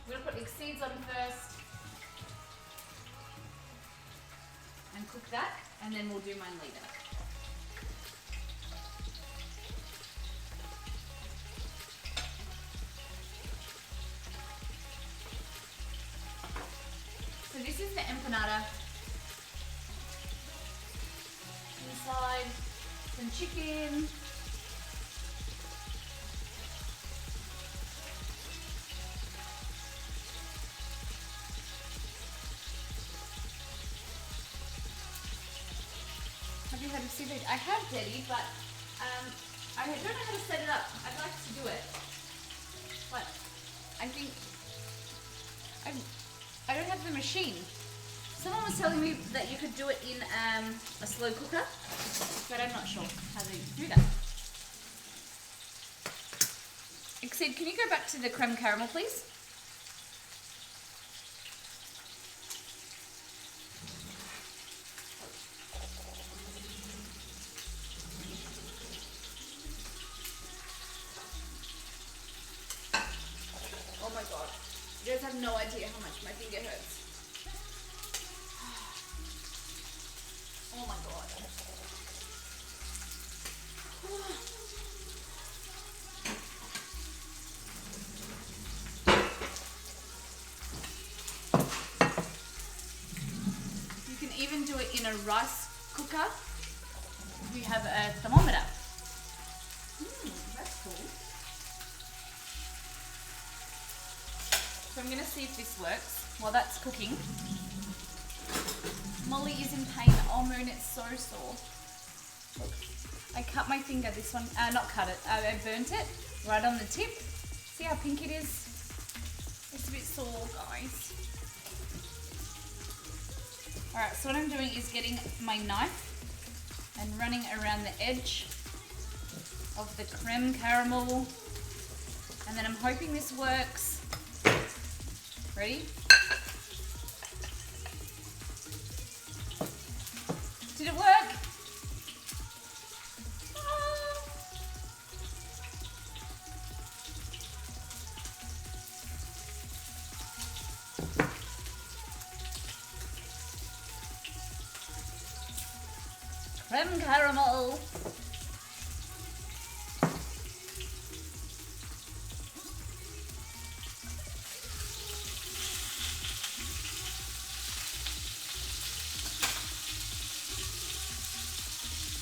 Speaker 2: We're going to put the seeds on first. And cook that. And then we'll do mine later. So this is the empanada. Inside some chicken. Have you heard of sous vide? I have, Daddy, but I don't know how to set it up. I'd like to do it, but I think I don't have the machine. Someone was telling me that you could do it in a slow cooker, but I'm not sure how to do that. Exceed, can you go back to the creme caramel, please? have no idea how much my finger hurts. Oh my god. You can even do it in a rice cooker. We have a thermometer. That's cool. So I'm gonna see if this works while that's cooking. Molly is in pain. Oh Moon, it's so sore. Look, I cut my finger, this one, not cut it, I burnt it right on the tip. See how pink it is? It's a bit sore, guys. Alright, so what I'm doing is getting my knife and running around the edge of the creme caramel. And then I'm hoping this works. Ready? Did it work? Creme caramel.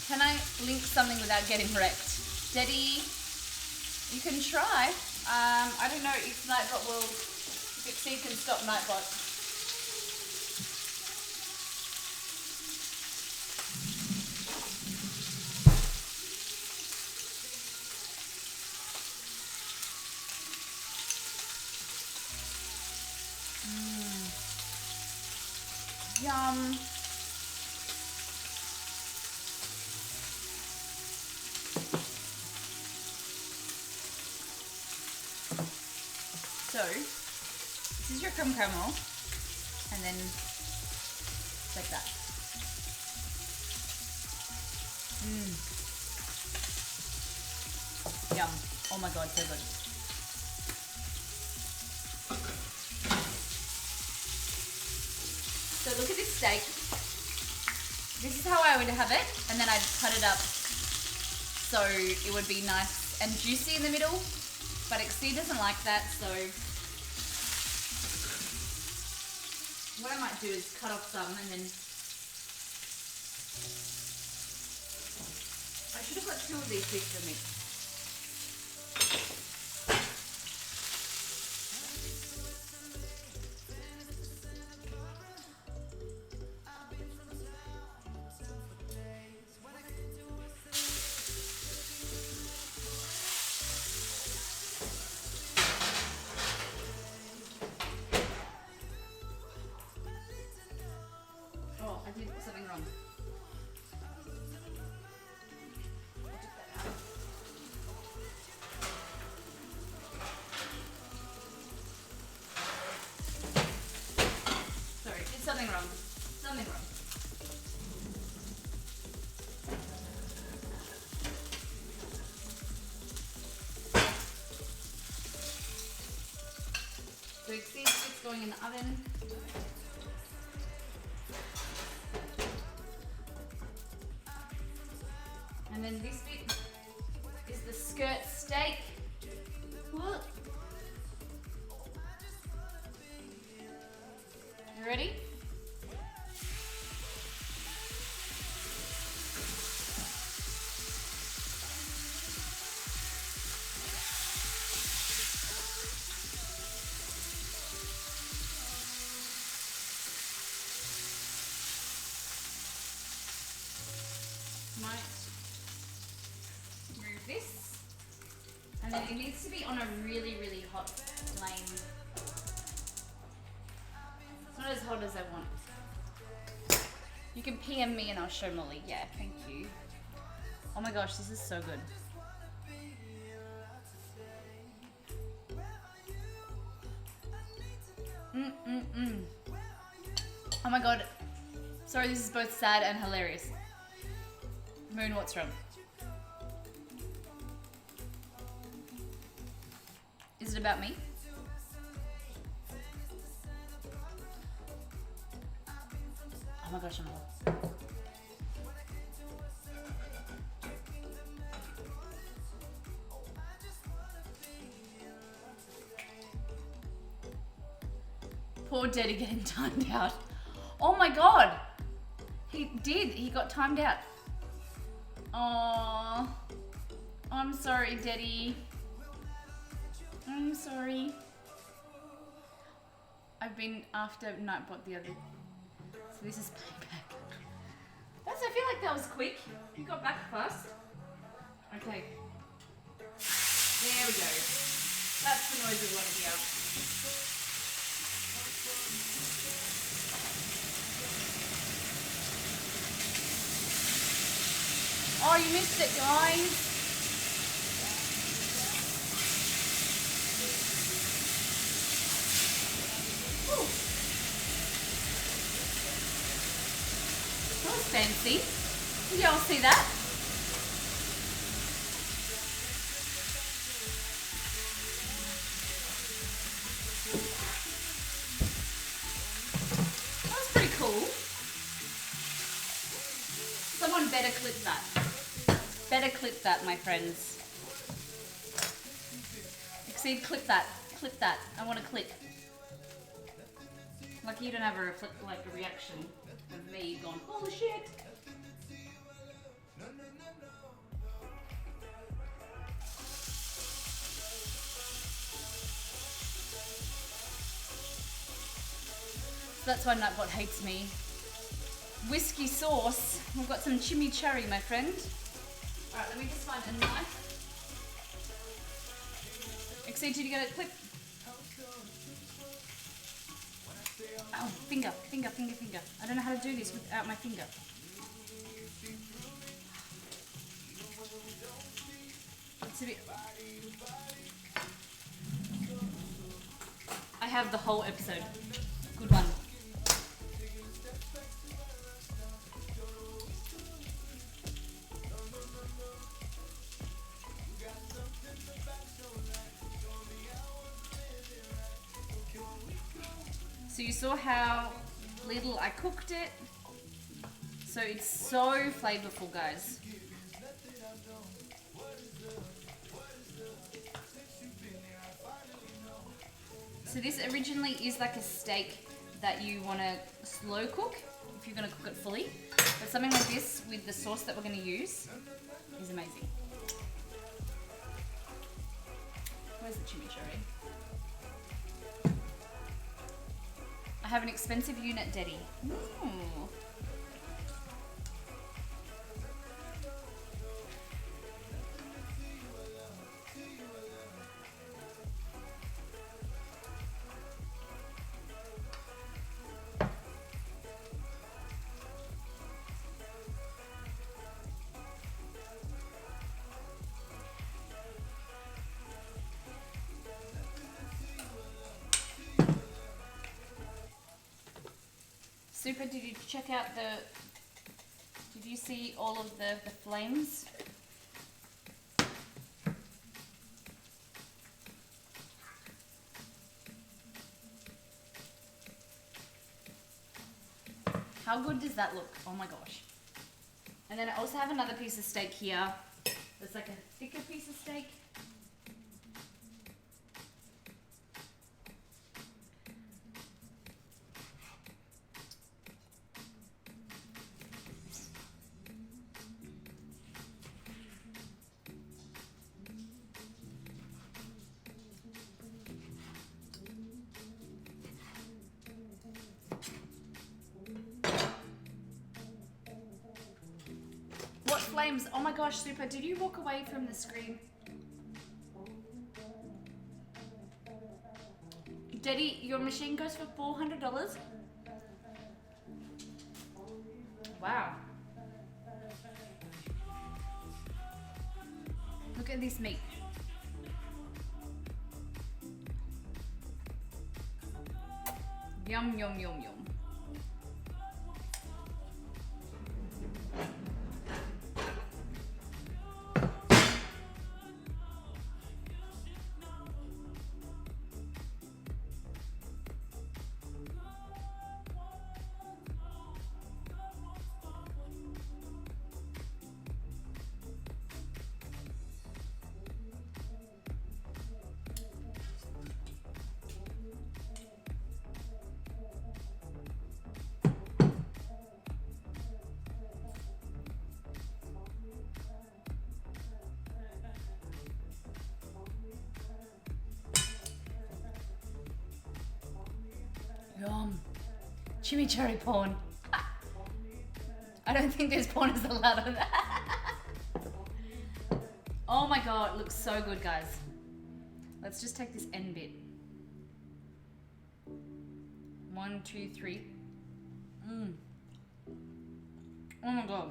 Speaker 2: Can I link something without getting wrecked? Steady. You can try. I don't know if Nightbot will succeed, can stop Nightbot. Yum. So, this is your creme caramel, and then like that. Yum. Oh my god, so good. So look at this steak. This is how I would have it, and then I'd cut it up so it would be nice and juicy in the middle. But Exceed doesn't like that, so what I might do is cut off some and then I should have got 2 of these pieces of meat. Oh, I did something wrong. Sorry, did something wrong. Something wrong. So Exceed sticks going in the oven. And then this bit is the skirt steak. Look. You ready? Might move this, and then it needs to be on a really, really hot flame. It's not as hot as I want. You can PM me and I'll show Molly. Yeah, thank you. Oh my gosh, this is so good. Oh my god. Sorry, this is both sad and hilarious. Moon, what's wrong? Is it about me? Oh my gosh, I'm full. Poor Daddy getting timed out. Oh my god. He did. He got timed out. Oh, I'm sorry, Daddy. I'm sorry. I've been after Nightbot the other. So this is payback. I feel like that was quick. You got back fast. Okay. There we go. That's the noise we want to hear. Oh, you missed it, guys. Ooh. That was fancy. Did y'all see that? That was pretty cool. Someone better clip that. Better clip that, my friends. Exceed, clip that. Clip that. I want to click. Like you don't have a reaction of me going, holy shit. So that's why Nightbot hates me. Whiskey sauce. We've got some chimichurri, my friend. Alright, let me just find a knife. Exceed, did you get a clip? Oh, finger. I don't know how to do this without my finger. It's a bit... I have the whole episode. Good one. So you saw how little I cooked it. So it's so flavorful, guys. So this originally is like a steak that you want to slow cook if you're going to cook it fully. But something like this with the sauce that we're going to use is amazing. Where's the chimichurri? I have an expensive unit, Daddy. Ooh. Super, did you check out did you see all of the flames? How good does that look? Oh my gosh. And then I also have another piece of steak here. It's like a thicker piece of steak. Flames. Oh my gosh, Super, did you walk away from the screen? Daddy, your machine goes for $400? Wow. Look at this meat. Yum, yum, yum, yum. Yum. Chimichurri porn. I don't think there's porn is allowed on that. Oh my god, it looks so good, guys. Let's just take this end bit. 1, 2, 3. Oh my god.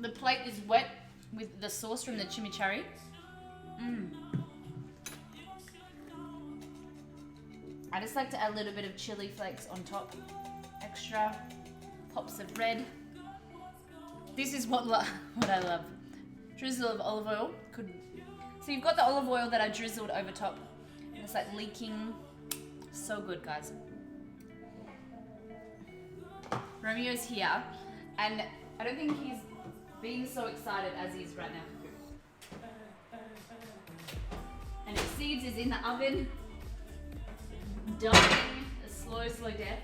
Speaker 2: The plate is wet with the sauce from the chimichurri. I just like to add a little bit of chili flakes on top. Extra pops of red. This is what I love. Drizzle of olive oil. So you've got the olive oil that I drizzled over top. And it's like leaking. So good, guys. Romeo's here, and I don't think he's being so excited as he is right now. And Exceeds is in the oven, dying a slow death.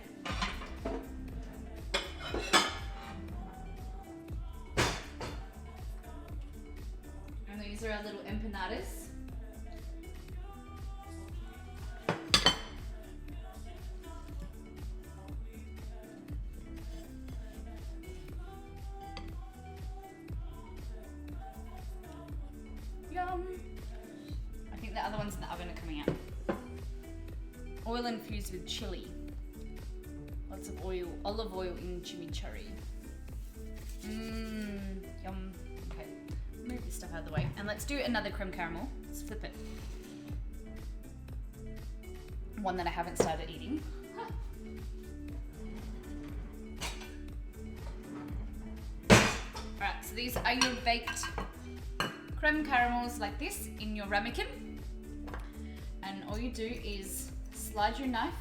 Speaker 2: And these are our little empanadas. Yum! I think the other ones in the oven are coming out. Oil infused with chili. Lots of oil, olive oil in chimichurri. Yum. Okay, move this stuff out of the way. And let's do another creme caramel. Let's flip it. One that I haven't started eating. Alright, so these are your baked creme caramels like this in your ramekin, and all you do is slide your knife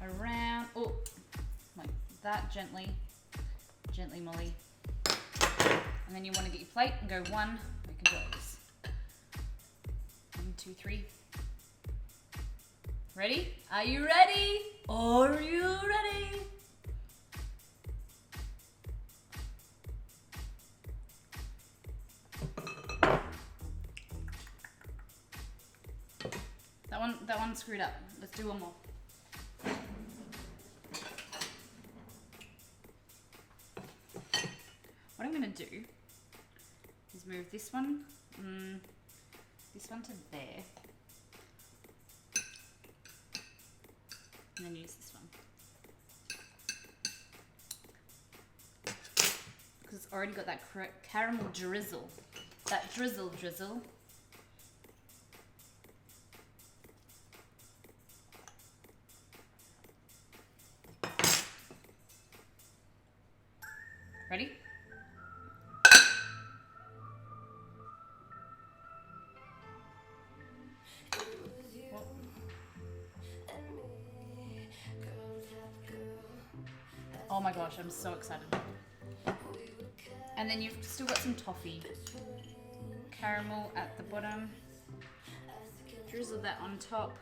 Speaker 2: around, like that, gently Molly, and then you want to get your plate and go 1, we can do it like this, 1, 2, 3, ready? Are you ready? Are you ready? That one screwed up. Let's do one more. What I'm gonna do is move this one to there, and then use this one because it's already got that caramel drizzle, that drizzle. Ready? Oh my gosh, I'm so excited. And then you've still got some toffee. Caramel at the bottom. Drizzle that on top.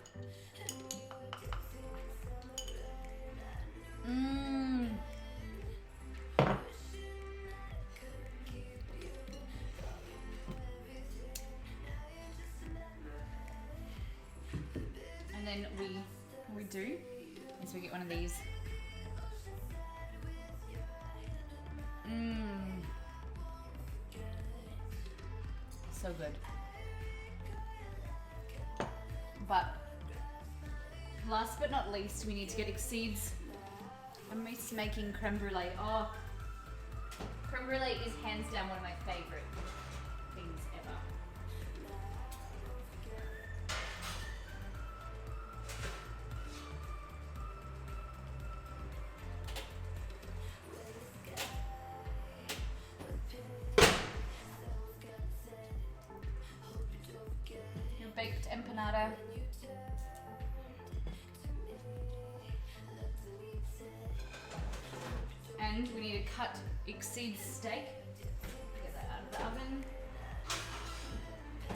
Speaker 2: And then what we do is we get one of these. So good. But last but not least, we need to get Exceeds. I'm making creme brulee. Oh, creme brulee is hands down one of my favorite things ever. Your baked empanada. And we need to cut Exceeds steak. Get that out of the oven.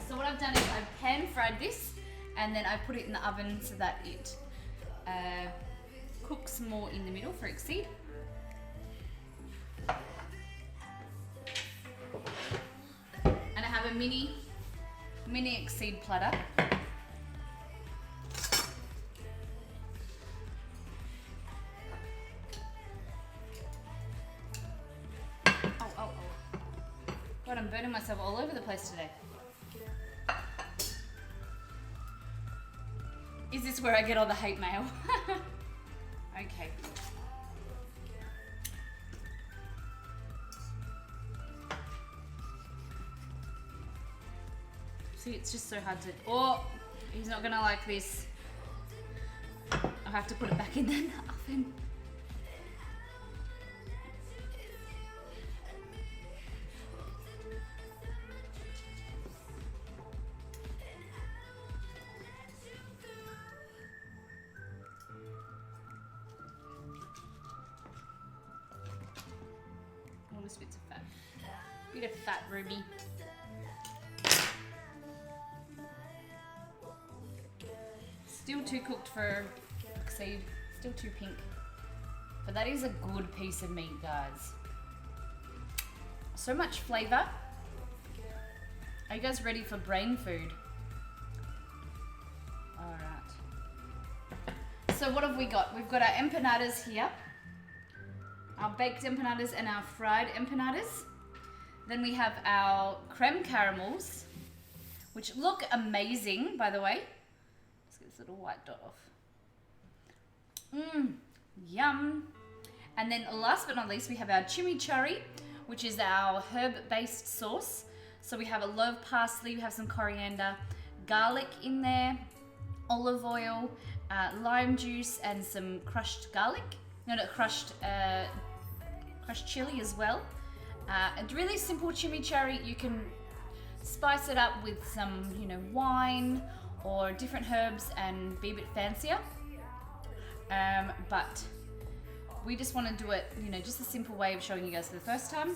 Speaker 2: So what I've done is I've pan fried this, and then I put it in the oven so that it cooks more in the middle for Exceed. And I have a mini Exceed platter. God, I'm burning myself all over the place today. Is this where I get all the hate mail? Okay. See, it's just so hard to... Oh, he's not gonna like this. I'll have to put it back in the oven. All these bits of fat. Bit of fat, Ruby. Still too cooked for seed. Still too pink. But that is a good piece of meat, guys. So much flavor. Are you guys ready for brain food? Alright. So what have we got? We've got our empanadas here. Our baked empanadas and our fried empanadas. Then we have our creme caramels, which look amazing, by the way. Let's get this little white dot off. Yum. And then last but not least, we have our chimichurri, which is our herb-based sauce. So we have a loaf of parsley, we have some coriander, garlic in there, olive oil, lime juice, and some crushed garlic. Crushed chili as well. A really simple chimichurri. You can spice it up with some, wine or different herbs and be a bit fancier. But we just want to do it, just a simple way of showing you guys for the first time.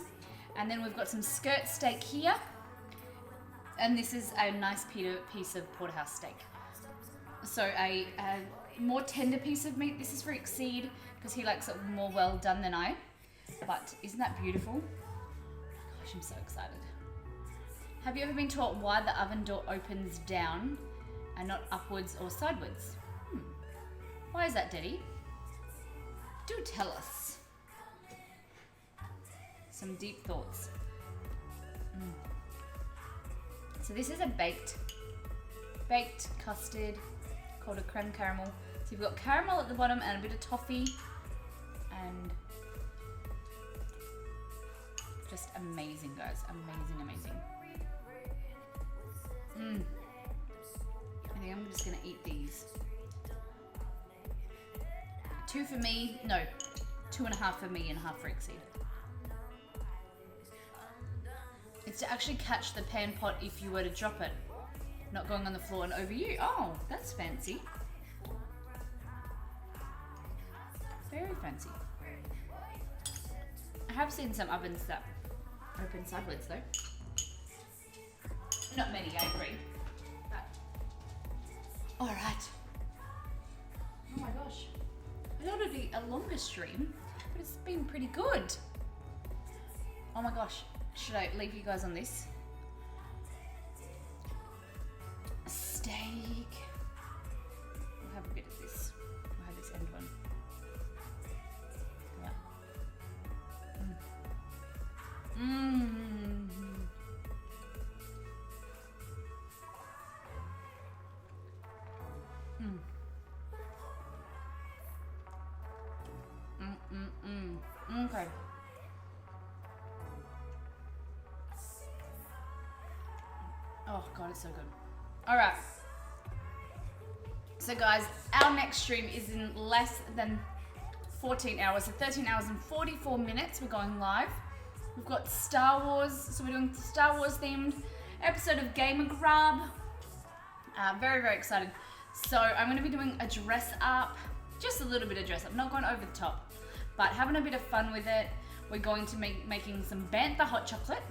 Speaker 2: And then we've got some skirt steak here. And this is a nice piece of porterhouse steak. So a more tender piece of meat. This is for Exceed because he likes it more well done than I. But isn't that beautiful? Gosh, I'm so excited. Have you ever been taught why the oven door opens down and not upwards or sideways? Why is that, Daddy? Do tell us. Some deep thoughts. So this is a baked custard called a creme caramel. So you've got caramel at the bottom and a bit of toffee, and just amazing, guys. Amazing, amazing. I think I'm just gonna eat these. 2 for me, no, 2.5 for me and half for Exceed. It's to actually catch the pan pot if you were to drop it, not going on the floor and over you. Oh, that's fancy. Very fancy. I have seen some ovens that open sideways though. Not many, I agree. All right. Oh my gosh. I thought it'd be a longer stream, but it's been pretty good. Oh my gosh. Should I leave you guys on this? Steak. We'll have a bit of this. We'll have this end one. Okay. Oh God, it's so good. All right. So guys, our next stream is in less than 14 hours, so 13 hours and 44 minutes. We're going live. We've got Star Wars, so we're doing Star Wars themed episode of Gamer Grub. Very, very excited. So I'm going to be doing a dress up, just a little bit of dress up, not going over the top, but having a bit of fun with it. We're going to be making some Bantha hot chocolate.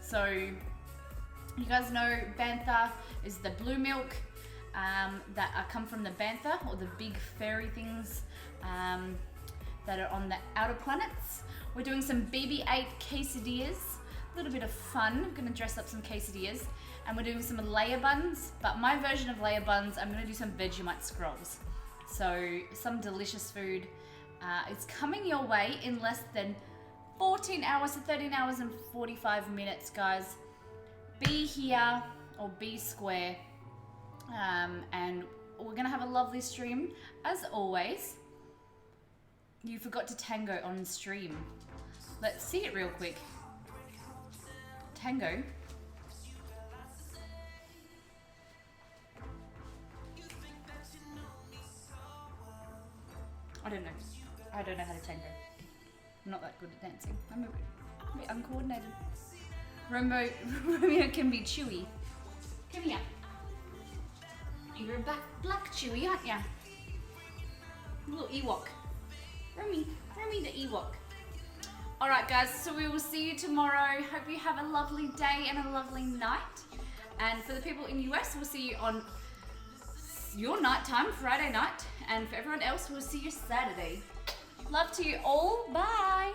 Speaker 2: So you guys know Bantha is the blue milk that come from the Bantha, or the big fairy things that are on the outer planets. We're doing some BB-8 quesadillas, a little bit of fun. I'm gonna dress up some quesadillas, and we're doing some layer buns, but my version of layer buns, I'm gonna do some Vegemite scrolls. So some delicious food. It's coming your way in less than 14 hours to 13 hours and 45 minutes, guys. Be here or be square. And we're gonna have a lovely stream as always. You forgot to tango on stream. Let's see it real quick. Tango. I don't know. I don't know how to tango. I'm not that good at dancing. I'm a bit uncoordinated. Romeo can be chewy. Come here. You're a black chewy, aren't ya? Little Ewok. Romy the Ewok. Alright guys, so we will see you tomorrow. Hope you have a lovely day and a lovely night. And for the people in the US, we'll see you on your night time, Friday night. And for everyone else, we'll see you Saturday. Love to you all. Bye.